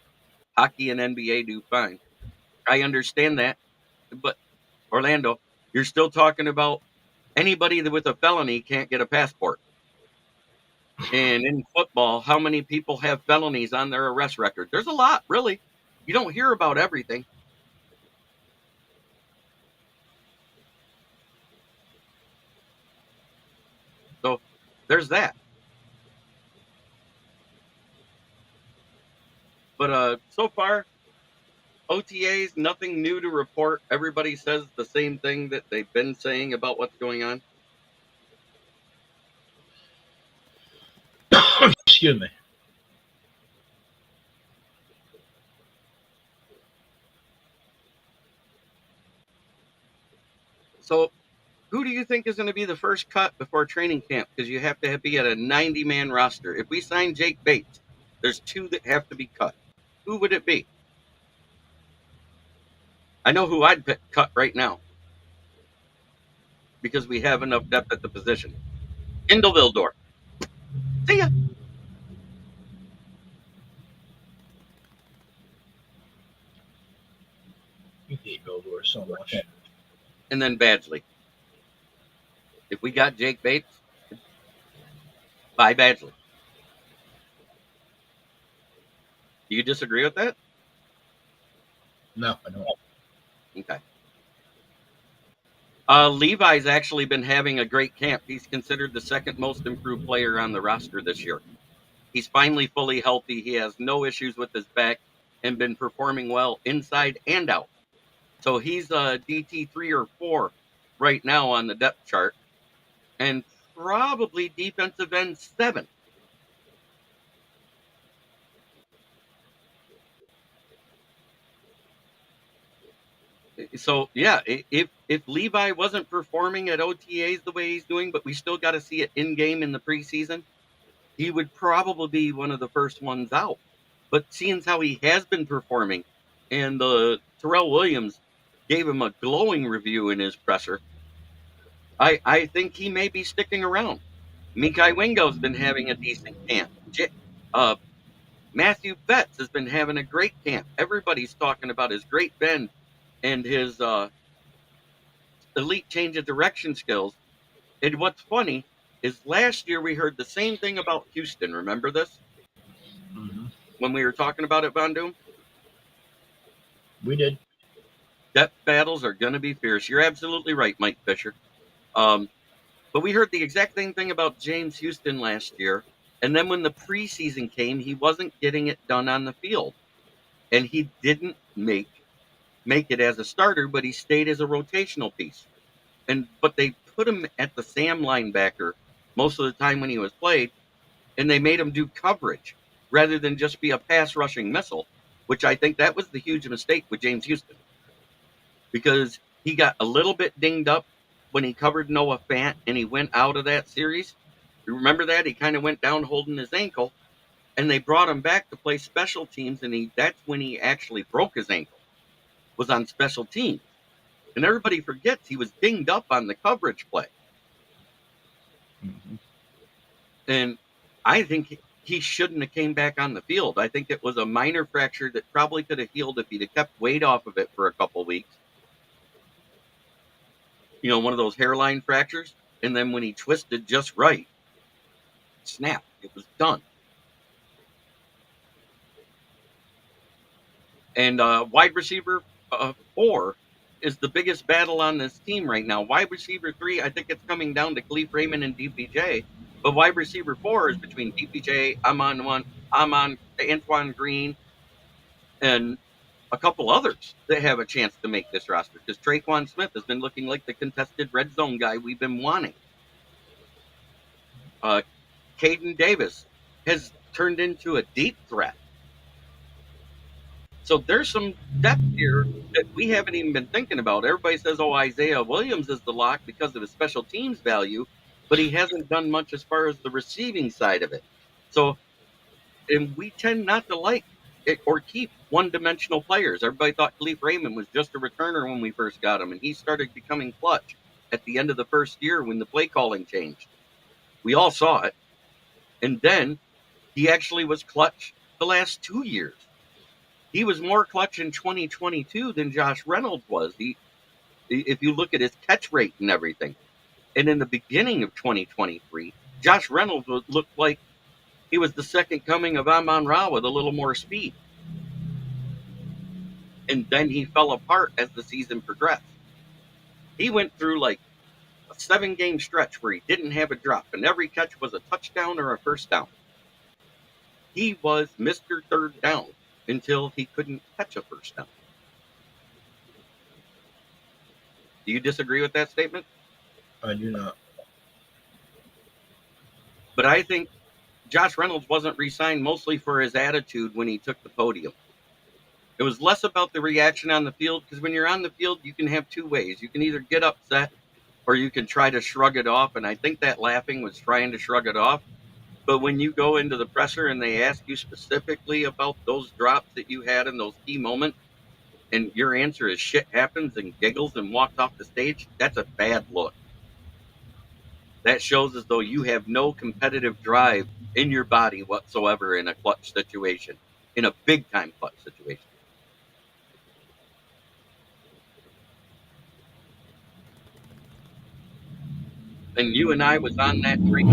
[SPEAKER 3] Hockey and NBA do fine. I understand that, but Orlando, you're still talking about anybody with a felony can't get a passport. And in football, how many people have felonies on their arrest record? There's a lot, really. You don't hear about everything. So there's that. But so far, OTAs, nothing new to report. Everybody says the same thing that they've been saying about what's going on.
[SPEAKER 2] Excuse me.
[SPEAKER 3] So who do you think is going to be the first cut before training camp? Because you have to be at a 90-man roster. If we sign Jake Bates, there's two that have to be cut. Who would it be? I know who I'd cut right now because we have enough depth at the position. Kendall Vildor. See ya.
[SPEAKER 2] You hate Vildor so much.
[SPEAKER 3] And then Badgley. If we got Jake Bates, buy Badgley. Do you disagree with that?
[SPEAKER 2] No, I don't.
[SPEAKER 3] Okay. Levi's actually been having a great camp. He's considered the second most improved player on the roster this year. He's finally fully healthy. He has no issues with his back and been performing well inside and out. So he's DT 3 or 4 right now on the depth chart and probably defensive end 7. So, yeah, if Levi wasn't performing at OTAs the way he's doing, but we still got to see it in-game in the preseason, he would probably be one of the first ones out. But seeing how he has been performing, and the Terrell Williams gave him a glowing review in his presser, I think he may be sticking around. Mikai Wingo's been having a decent camp. Matthew Betts has been having a great camp. Everybody's talking about his great bend and his elite change of direction skills. And what's funny is last year we heard the same thing about Houston. Remember this?
[SPEAKER 2] Mm-hmm.
[SPEAKER 3] When we were talking about it, Von Doom?
[SPEAKER 2] We did.
[SPEAKER 3] Depth battles are going to be fierce. You're absolutely right, Mike Fisher. But we heard the exact same thing about James Houston last year. And then when the preseason came, he wasn't getting it done on the field. And he didn't make it as a starter, but he stayed as a rotational piece. But they put him at the Sam linebacker most of the time when he was played, and they made him do coverage rather than just be a pass rushing missile, which I think that was the huge mistake with James Houston, because he got a little bit dinged up when he covered Noah Fant and he went out of that series. You remember that? He kind of went down holding his ankle, and they brought him back to play special teams, and that's when he actually broke his ankle, was on special teams. And everybody forgets he was dinged up on the coverage play.
[SPEAKER 2] Mm-hmm.
[SPEAKER 3] And I think he shouldn't have came back on the field. I think it was a minor fracture that probably could have healed if he'd have kept weight off of it for a couple weeks. You know, one of those hairline fractures. And then when he twisted just right, snap, it was done. And wide receiver 4 is the biggest battle on this team right now. Wide receiver 3, I think it's coming down to Khalif Raymond and DPJ. But wide receiver 4 is between DPJ, Antoine Green, and a couple others that have a chance to make this roster, because Traquan Smith has been looking like the contested red zone guy we've been wanting. Caden Davis has turned into a deep threat. So there's some depth here that we haven't even been thinking about. Everybody says, oh, Isaiah Williams is the lock because of his special teams value, but he hasn't done much as far as the receiving side of it. So, and we tend not to like it or keep one-dimensional players. Everybody thought Khalif Raymond was just a returner when we first got him, and he started becoming clutch at the end of the first year when the play calling changed. We all saw it. And then he actually was clutch the last 2 years. He was more clutch in 2022 than Josh Reynolds was. If you look at his catch rate and everything. And in the beginning of 2023, Josh Reynolds looked like he was the second coming of Amon-Ra with a little more speed. And then he fell apart as the season progressed. He went through like a 7-game stretch where he didn't have a drop, and every catch was a touchdown or a first down. He was Mr. Third Down until he couldn't catch a first down. Do you disagree with that statement?
[SPEAKER 2] I do not.
[SPEAKER 3] But I think Josh Reynolds wasn't re-signed mostly for his attitude when he took the podium. It was less about the reaction on the field, because when you're on the field, you can have two ways. You can either get upset or you can try to shrug it off, and I think that laughing was trying to shrug it off. But when you go into the presser and they ask you specifically about those drops that you had in those key moments, and your answer is shit happens and giggles and walks off the stage, that's a bad look. That shows as though you have no competitive drive in your body whatsoever in a clutch situation, in a big-time clutch situation. And you and I was on that train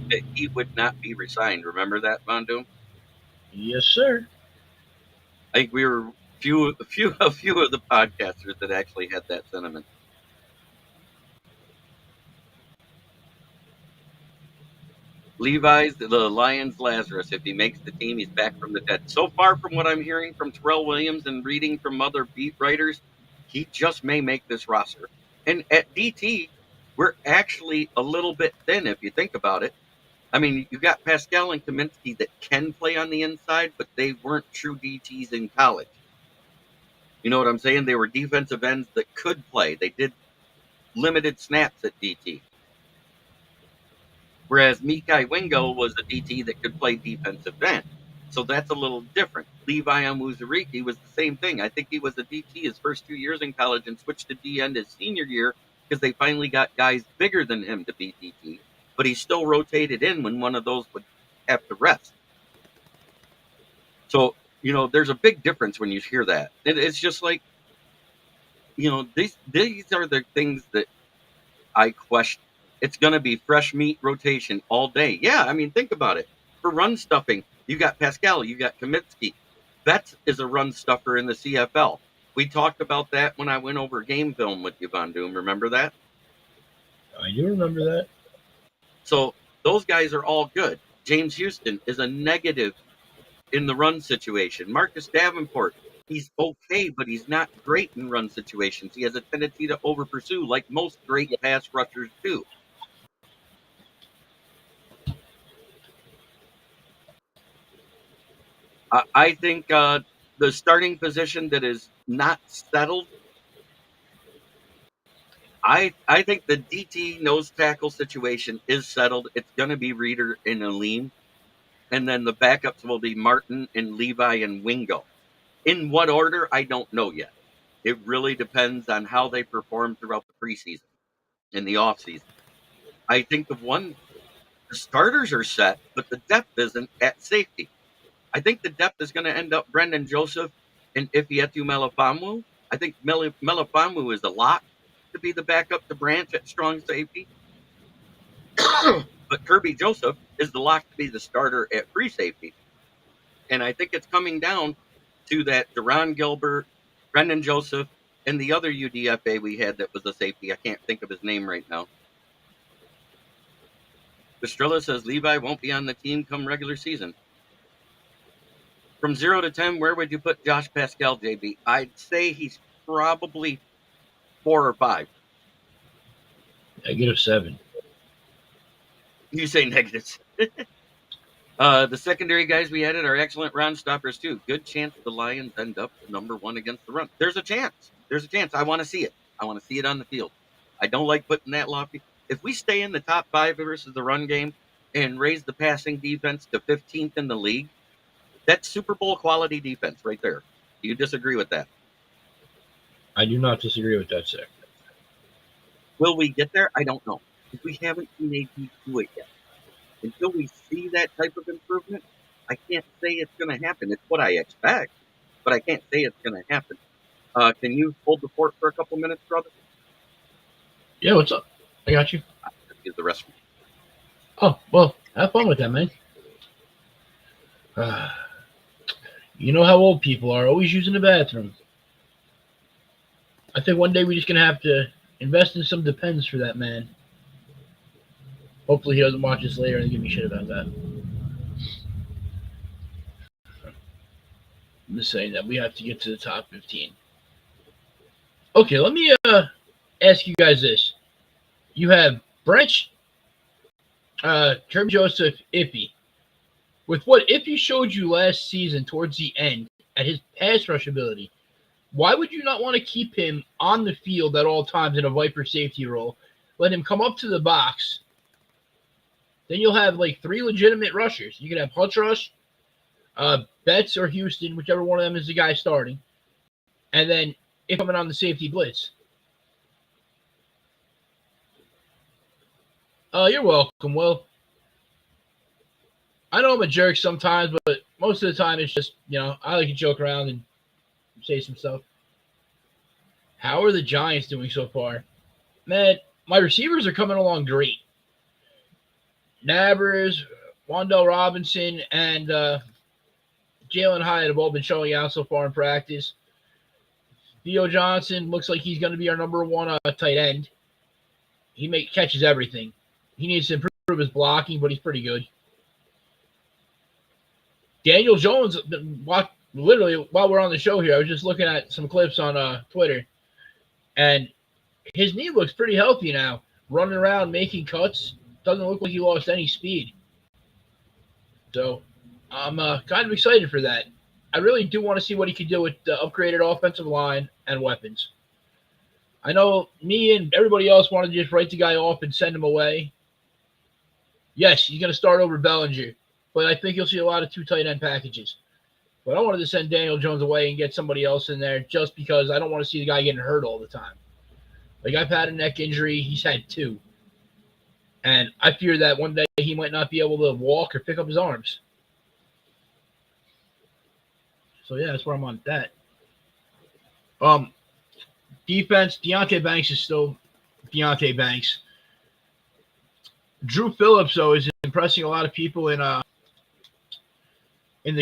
[SPEAKER 3] that he would not be resigned. Remember that, Von Doom?
[SPEAKER 2] Yes, sir.
[SPEAKER 3] I think we were a few of the podcasters that actually had that sentiment. Levi's the Lions Lazarus. If he makes the team, he's back from the dead. So far from what I'm hearing from Terrell Williams and reading from other beat writers, he just may make this roster. And at DT, we're actually a little bit thin if you think about it. I mean, you got Pascal and Kaminsky that can play on the inside, but they weren't true DTs in college. You know what I'm saying? They were defensive ends that could play. They did limited snaps at DT. Whereas Mikai Wingo was a DT that could play defensive end. So that's a little different. Levi Onwuzurike was the same thing. I think he was a DT his first 2 years in college and switched to D end his senior year because they finally got guys bigger than him to be DT, but he still rotated in when one of those would have to rest. So, there's a big difference when you hear that. It's just like, these are the things that I question. It's going to be fresh meat rotation all day. Yeah, I mean, think about it. For run stuffing, you got Pascal, you got Kamitsky. Betts is a run stuffer in the CFL. We talked about that when I went over game film with you, Von Doom. Remember that?
[SPEAKER 2] I do remember that.
[SPEAKER 3] So those guys are all good. James Houston is a negative in the run situation. Marcus Davenport, he's okay, but he's not great in run situations. He has a tendency to over pursue, like most great pass rushers do. I think the starting position that is not settled, I think the DT nose tackle situation is settled. It's going to be Reeder and Aleem. And then the backups will be Martin and Levi and Wingo. In what order, I don't know yet. It really depends on how they perform throughout the preseason and the offseason. I think the starters are set, but the depth isn't at safety. I think the depth is going to end up Brendan Joseph and Ifeatu Melifonwu. I think Melifonwu is a lock to be the backup to Branch at strong safety. But Kirby Joseph is the lock to be the starter at free safety. And I think it's coming down to that Deron Gilbert, Brendan Joseph, and the other UDFA we had that was a safety. I can't think of his name right now. Estrella says Levi won't be on the team come regular season. From 0 to 10, where would you put Josh Pascal, JB? I'd say he's probably 4 or 5.
[SPEAKER 2] -7.
[SPEAKER 3] You say negatives. The secondary guys we added are excellent run stoppers, too. Good chance the Lions end up number 1 against the run. There's a chance. I want to see it. I want to see it on the field. I don't like putting that lofty. If we stay in the top 5 versus the run game and raise the passing defense to 15th in the league, that's Super Bowl quality defense right there. Do you disagree with that?
[SPEAKER 2] I do not disagree with that, sir.
[SPEAKER 3] Will we get there? I don't know. Because we haven't seen AD do it yet. Until we see that type of improvement, I can't say it's going to happen. It's what I expect, but I can't say it's going to happen. Can you hold the fort for a couple minutes, brother?
[SPEAKER 2] Yeah, what's up? I got you.
[SPEAKER 3] I'll use the restroom.
[SPEAKER 2] Oh, well, have fun with that, man. You know how old people are, always using the bathroom. I think one day we're just going to have to invest in some Depends for that man. Hopefully he doesn't watch this later and give me shit about that. I'm just saying that we have to get to the top 15. Okay, let me ask you guys this. You have Branch, Kirby Joseph, Iffy. With what Iffy showed you last season towards the end at his pass rush ability, why would you not want to keep him on the field at all times in a Viper safety role? Let him come up to the box. Then you'll have like 3 legitimate rushers. You can have Hutch Rush, Betts or Houston, whichever one of them is the guy starting. And then if coming on the safety blitz. You're welcome, Will. I know I'm a jerk sometimes, but most of the time it's just, I like to joke around and say some stuff. How are the Giants doing so far? Man, my receivers are coming along great. Nabbers, Wandell Robinson, and Jalen Hyatt have all been showing out so far in practice. Theo Johnson looks like he's going to be our number 1 tight end. He catches everything. He needs to improve his blocking, but he's pretty good. Daniel Jones, literally while we're on the show here, I was just looking at some clips on Twitter, and his knee looks pretty healthy now. Running around, making cuts. Doesn't look like he lost any speed. So I'm kind of excited for that. I really do want to see what he can do with the upgraded offensive line and weapons. I know me and everybody else wanted to just write the guy off and send him away. Yes, he's going to start over Bellinger, but I think you'll see a lot of 2 tight end packages. But I wanted to send Daniel Jones away and get somebody else in there just because I don't want to see the guy getting hurt all the time. Like, I've had a neck injury. He's had two. And I fear that one day he might not be able to walk or pick up his arms. So, yeah, that's where I'm on with that. Defense, Deontay Banks is still Deontay Banks. Drew Phillips, though, is impressing a lot of people in the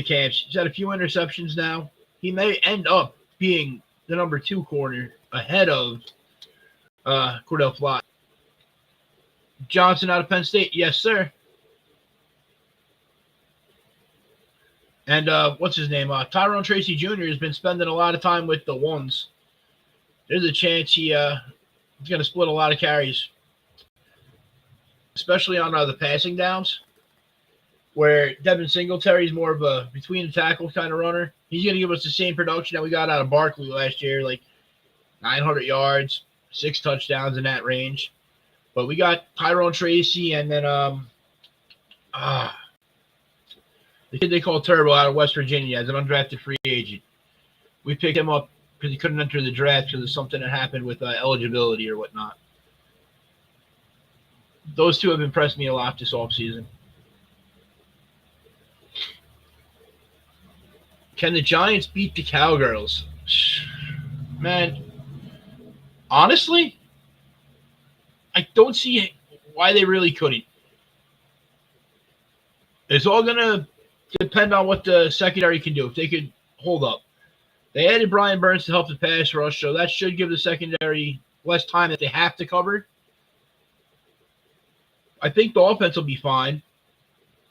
[SPEAKER 2] camps. He's had a few interceptions now. He may end up being the number 2 corner ahead of Cordell Flott. Johnson out of Penn State, yes, sir. And what's his name? Tyrone Tracy Jr. has been spending a lot of time with the ones. There's a chance he's going to split a lot of carries, especially on the passing downs, where Devin Singletary is more of a between the tackle kind of runner. He's going to give us the same production that we got out of Barkley last year, like 900 yards, 6 touchdowns in that range. But we got Tyrone Tracy and then the kid they call Turbo out of West Virginia as an undrafted free agent. We picked him up because he couldn't enter the draft because of something that happened with eligibility or whatnot. Those two have impressed me a lot this offseason. Can the Giants beat the Cowgirls? Man, honestly, I don't see why they really couldn't. It's all going to depend on what the secondary can do, if they could hold up. They added Brian Burns to help the pass rush, so that should give the secondary less time that they have to cover. I think the offense will be fine.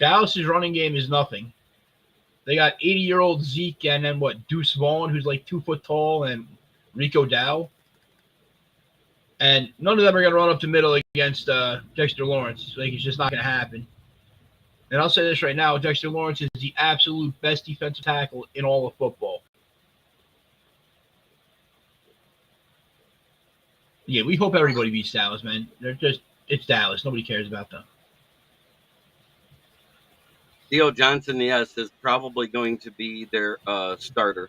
[SPEAKER 2] Dallas's running game is nothing. They got 80-year-old Zeke and then Deuce Vaughn, who's like 2 foot tall, and Rico Dow. And none of them are going to run up the middle against Dexter Lawrence. Like, it's just not going to happen. And I'll say this right now, Dexter Lawrence is the absolute best defensive tackle in all of football. Yeah, we hope everybody beats Dallas, man. It's Dallas. Nobody cares about them.
[SPEAKER 3] Theo Johnson, yes, is probably going to be their starter.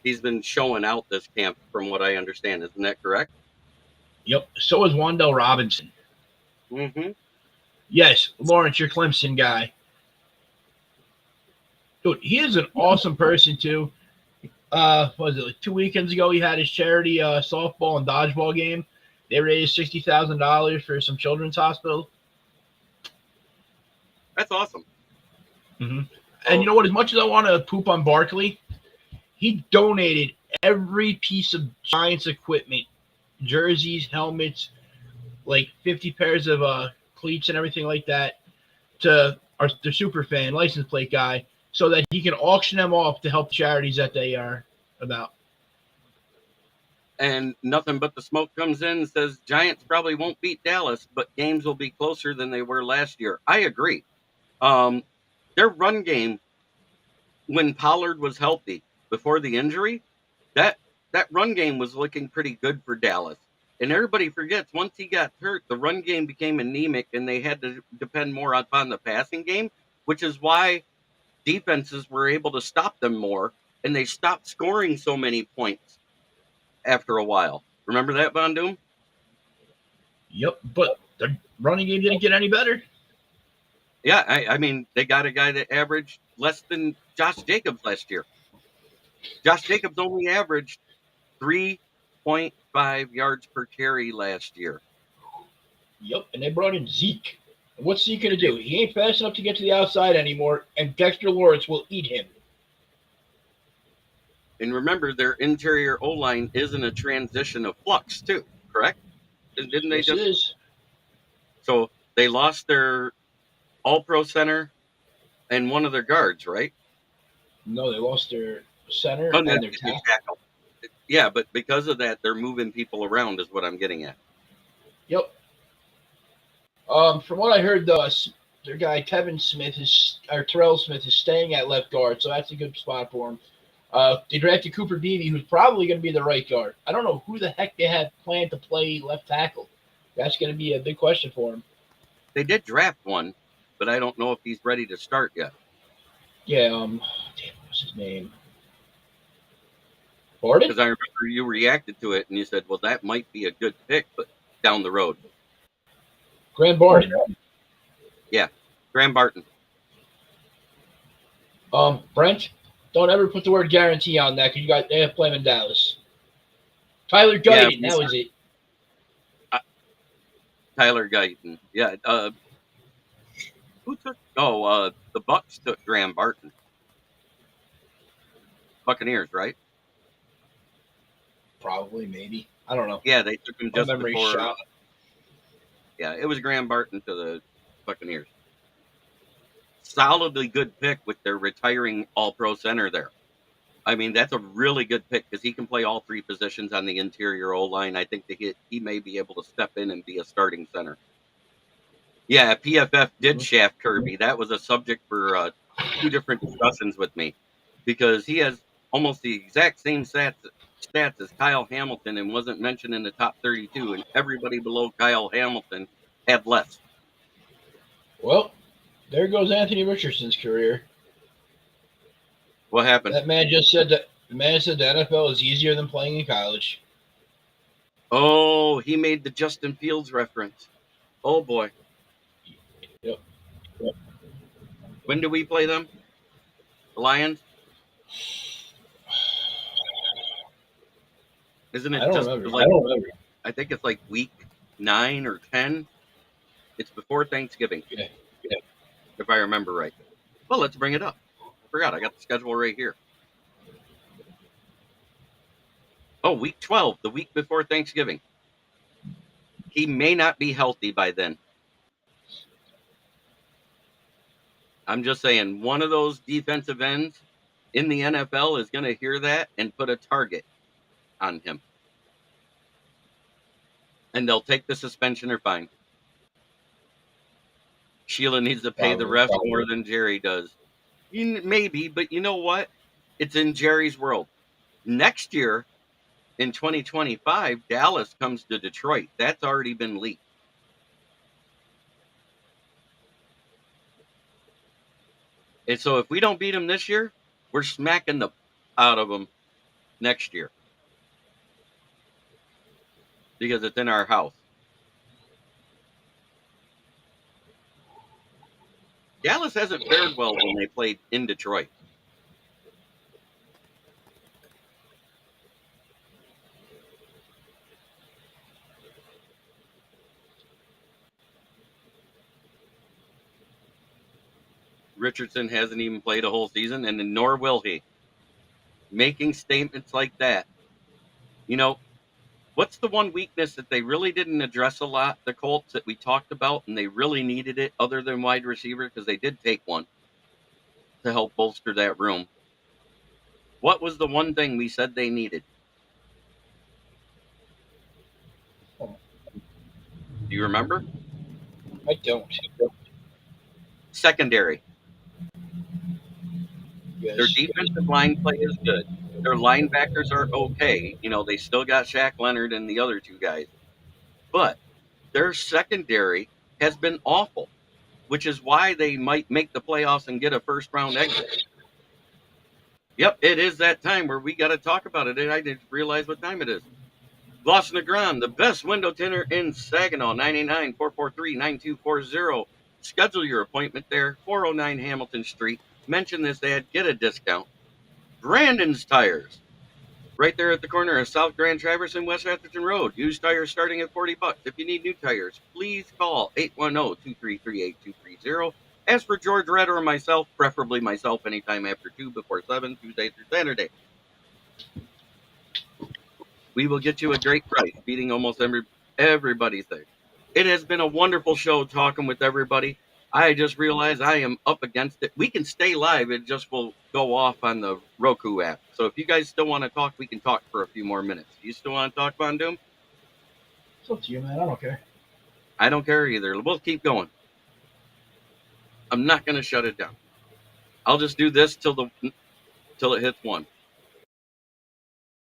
[SPEAKER 3] He's been showing out this camp, from what I understand. Isn't that correct?
[SPEAKER 2] Yep. So is Wan'Dale Robinson.
[SPEAKER 3] Mm-hmm.
[SPEAKER 2] Yes, Lawrence, your Clemson guy. Dude, he is an awesome person, too. What was it, like 2 weekends ago, he had his charity softball and dodgeball game. They raised $60,000 for some children's hospital.
[SPEAKER 3] That's awesome.
[SPEAKER 2] Mm-hmm. And you know what? As much as I want to poop on Barkley, he donated every piece of Giants equipment, jerseys, helmets, like 50 pairs of cleats and everything like that to the super fan license plate guy so that he can auction them off to help charities that they are about.
[SPEAKER 3] And nothing but the smoke comes in and says Giants probably won't beat Dallas, but games will be closer than they were last year. I agree. Their run game, when Pollard was healthy before the injury, that run game was looking pretty good for Dallas. And everybody forgets, once he got hurt, the run game became anemic and they had to depend more upon the passing game, which is why defenses were able to stop them more, and they stopped scoring so many points after a while. Remember that, Von Doom?
[SPEAKER 2] Yep, but the running game didn't get any better.
[SPEAKER 3] Yeah, I mean, they got a guy that averaged less than Josh Jacobs last year. Josh Jacobs only averaged 3.5 yards per carry last year.
[SPEAKER 2] Yep, and they brought in Zeke. And what's Zeke going to do? He ain't fast enough to get to the outside anymore, and Dexter Lawrence will eat him.
[SPEAKER 3] And remember, their interior O-line is in a transition of flux, too, correct? Didn't they
[SPEAKER 2] Yes,
[SPEAKER 3] just?
[SPEAKER 2] it is.
[SPEAKER 3] So they lost their all-pro center and one of their guards, right?
[SPEAKER 2] No, they lost their center
[SPEAKER 3] Oh, no,
[SPEAKER 2] and their tackle.
[SPEAKER 3] Yeah, but because of that, they're moving people around is what I'm getting at.
[SPEAKER 2] Yep. From what I heard, their guy Terrell Smith is staying at left guard, so that's a good spot for him. They drafted Cooper Beebe, who's probably going to be the right guard. I don't know who the heck they have planned to play left tackle. That's going to be a big question for him.
[SPEAKER 3] They did draft one, but I don't know if he's ready to start yet.
[SPEAKER 2] Yeah, what's his name? Pardon?
[SPEAKER 3] Because I remember you reacted to it and you said, well, that might be a good pick, but down the road.
[SPEAKER 2] Graham Barton.
[SPEAKER 3] Yeah, Graham Barton.
[SPEAKER 2] Brent, don't ever put the word guarantee on that because they have play him in Dallas. Tyler
[SPEAKER 3] Yeah,
[SPEAKER 2] Guyton, that was it.
[SPEAKER 3] Tyler Guyton. Yeah. Who took? Oh, the Bucks took Graham Barton. Buccaneers, right?
[SPEAKER 2] Probably, maybe. I don't know.
[SPEAKER 3] Yeah, they took him
[SPEAKER 2] My
[SPEAKER 3] just
[SPEAKER 2] memory's
[SPEAKER 3] before.
[SPEAKER 2] shot.
[SPEAKER 3] Yeah, it was Graham Barton to the Buccaneers. Solidly good pick with their retiring All-Pro center there. I mean, that's a really good pick because he can play all three positions on the interior O-line. I think that he may be able to step in and be a starting center. Yeah, PFF did shaft Kirby. That was a subject for 2 different discussions with me because he has almost the exact same stats as Kyle Hamilton and wasn't mentioned in the top 32, and everybody below Kyle Hamilton had less.
[SPEAKER 2] Well, there goes Anthony Richardson's career.
[SPEAKER 3] What happened?
[SPEAKER 2] That man just said that the man said the NFL is easier than playing in college.
[SPEAKER 3] Oh, he made the Justin Fields reference. Oh boy.
[SPEAKER 2] Yep.
[SPEAKER 3] When do we play them? The Lions? Isn't it
[SPEAKER 2] I don't
[SPEAKER 3] just
[SPEAKER 2] remember.
[SPEAKER 3] like I think it's like week 9 or 10. It's before Thanksgiving.
[SPEAKER 2] Yeah.
[SPEAKER 3] If I remember right. Well, let's bring it up. I forgot. I got the schedule right here. Oh, week 12, the week before Thanksgiving. He may not be healthy by then. I'm just saying, one of those defensive ends in the NFL is going to hear that and put a target on him. And they'll take the suspension or fine. Sheila needs to pay the refs more than Jerry does. Maybe, but you know what? It's in Jerry's world. Next year, in 2025, Dallas comes to Detroit. That's already been leaked. And so if we don't beat them this year, we're smacking the out of them next year. Because it's in our house. Dallas hasn't fared well when they played in Detroit. Richardson hasn't even played a whole season, and nor will he. Making statements like that. You know, what's the one weakness that they really didn't address a lot, the Colts, that we talked about, and they really needed it other than wide receiver, because they did take one to help bolster that room. What was the one thing we said they needed? Do you remember?
[SPEAKER 2] I don't.
[SPEAKER 3] Secondary.
[SPEAKER 2] Yes.
[SPEAKER 3] Their defensive line play is good. Their linebackers are okay. You know, they still got Shaq Leonard and the other 2 guys. But their secondary has been awful, which is why they might make the playoffs and get a first-round exit. Yep, it is that time where we got to talk about it. And I didn't realize what time it is. Los Negron, the best window tinner in Saginaw, 989-443-9240. Schedule your appointment there, 409 Hamilton Street. Mention this ad, get a discount. Brandon's Tires, right there at the corner of South Grand Traverse and West Atherton Road. Used tires starting at $40. If you need new tires, please call 810-233-8230. As for George Red or myself, preferably myself anytime after 2 before 7, Tuesday through Saturday. We will get you a great price, beating almost everybody's thing. It has been a wonderful show talking with everybody. I just realized I am up against it. We can stay live. It just will go off on the Roku app. So if you guys still want to talk, we can talk for a few more minutes. You still want to talk, Von Doom?
[SPEAKER 2] It's up to you, man. I don't care.
[SPEAKER 3] I don't care either. We'll keep going. I'm not going to shut it down. I'll just do this till it hits 1.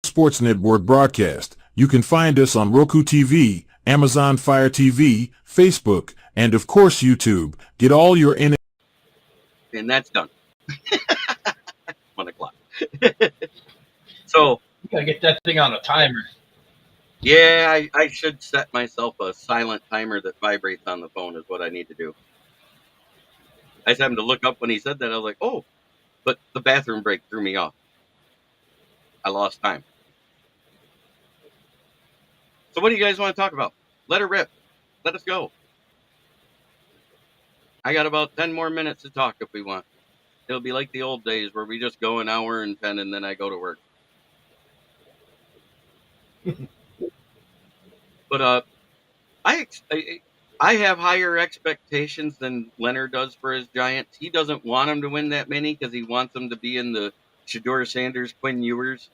[SPEAKER 1] Sports Network broadcast. You can find us on Roku TV, Amazon Fire TV, Facebook, and of course YouTube. Get all your
[SPEAKER 3] And that's done. 1 o'clock. So
[SPEAKER 2] You gotta get that thing on a timer.
[SPEAKER 3] Yeah, I should set myself a silent timer that vibrates on the phone is what I need to do. I just happened to look up when he said that. I was like, oh, but the bathroom break threw me off. I lost time. So what do you guys want to talk about? Let her rip. Let us go. I got about 10 more minutes to talk if we want. It'll be like the old days where we just go an hour and 10 and then I go to work. But I have higher expectations than Leonard does for his Giants. He doesn't want them to win that many because he wants them to be in the Shador Sanders, Quinn Ewers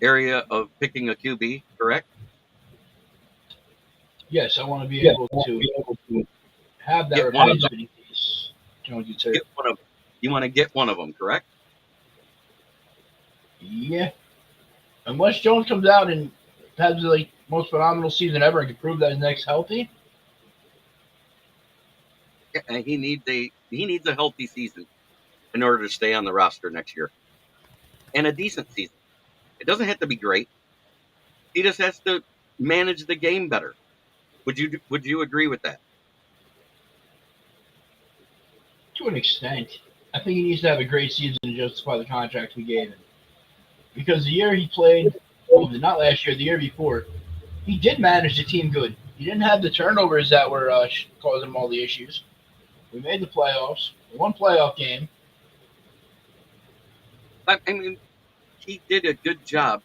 [SPEAKER 3] area of picking a QB, correct?
[SPEAKER 2] Yes, I want to be able to have that
[SPEAKER 3] Get one of them.
[SPEAKER 2] replacement in case Jones gets hurt.
[SPEAKER 3] Get one of them. You want to get one of them, correct?
[SPEAKER 2] Yeah. Unless Jones comes out and has the most phenomenal season ever and can prove that he's next healthy.
[SPEAKER 3] Yeah, and he needs a healthy season in order to stay on the roster next year. And a decent season. It doesn't have to be great. He just has to manage the game better. Would you agree with that?
[SPEAKER 2] To an extent. I think he needs to have a great season to justify the contract we gave him. Because the year he played, well, not last year, the year before, he did manage the team good. He didn't have the turnovers that were causing him all the issues. We made the playoffs, one playoff game.
[SPEAKER 3] I mean, he did a good job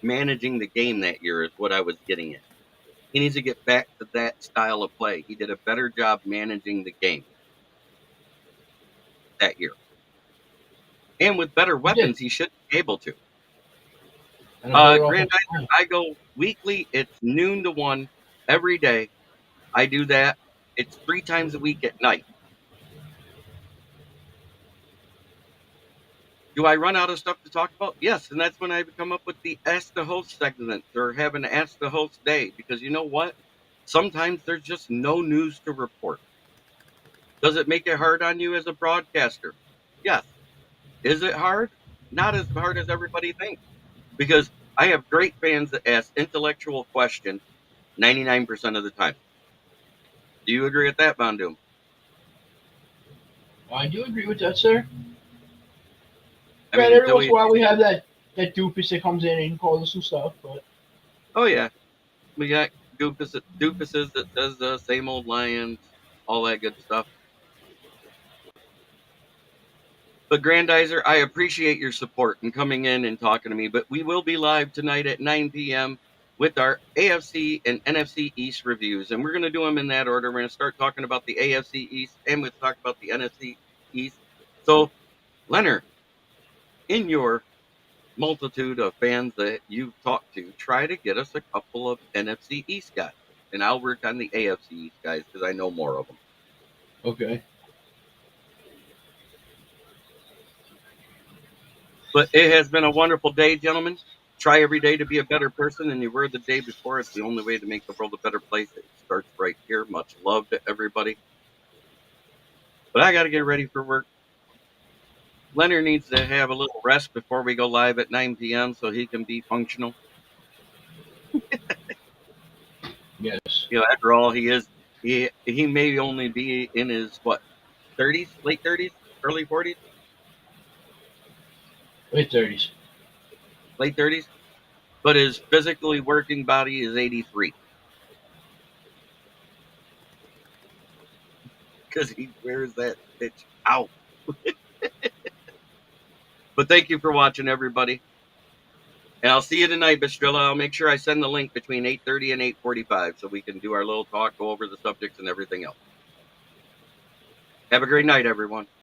[SPEAKER 3] managing the game that year is what I was getting at. He needs to get back to that style of play. He did a better job managing the game that year. And with better weapons, he should be able to. Grandizer, I go weekly. It's noon to 1 every day. I do that. It's 3 times a week at night. Do I run out of stuff to talk about? Yes, and that's when I come up with the Ask the Host segment or have an Ask the Host day because you know what? Sometimes there's just no news to report. Does it make it hard on you as a broadcaster? Yes. Is it hard? Not as hard as everybody thinks because I have great fans that ask intellectual questions 99% of the time. Do you agree with that, Von Doom?
[SPEAKER 2] I do agree with that, sir.
[SPEAKER 3] I mean,
[SPEAKER 2] every once in a while we have that doofus that comes in and calls us some stuff, but
[SPEAKER 3] oh yeah, we got doofuses that says the same old Lions, all that good stuff. But Grandizer, I appreciate your support and coming in and talking to me. But we will be live tonight at 9 p.m. with our AFC and NFC East reviews, and we're going to do them in that order. We're going to start talking about the AFC East, and we'll talk about the NFC East. So, Leonard, in your multitude of fans that you've talked to, try to get us a couple of NFC East guys, and I'll work on the AFC East guys because I know more of them.
[SPEAKER 2] Okay.
[SPEAKER 3] But it has been a wonderful day, gentlemen. Try every day to be a better person than you were the day before. It's the only way to make the world a better place. It starts right here. Much love to everybody. But I got to get ready for work. Leonard needs to have a little rest before we go live at 9 p.m. so he can be functional.
[SPEAKER 2] Yes.
[SPEAKER 3] You know, after all, he may only be in his, 30s, late 30s, early 40s?
[SPEAKER 2] Late 30s.
[SPEAKER 3] Late 30s? But his physically working body is 83. Because he wears that bitch out. But thank you for watching, everybody. And I'll see you tonight, Bistrilla. I'll make sure I send the link between 8:30 and 8:45 so we can do our little talk, go over the subjects and everything else. Have a great night, everyone.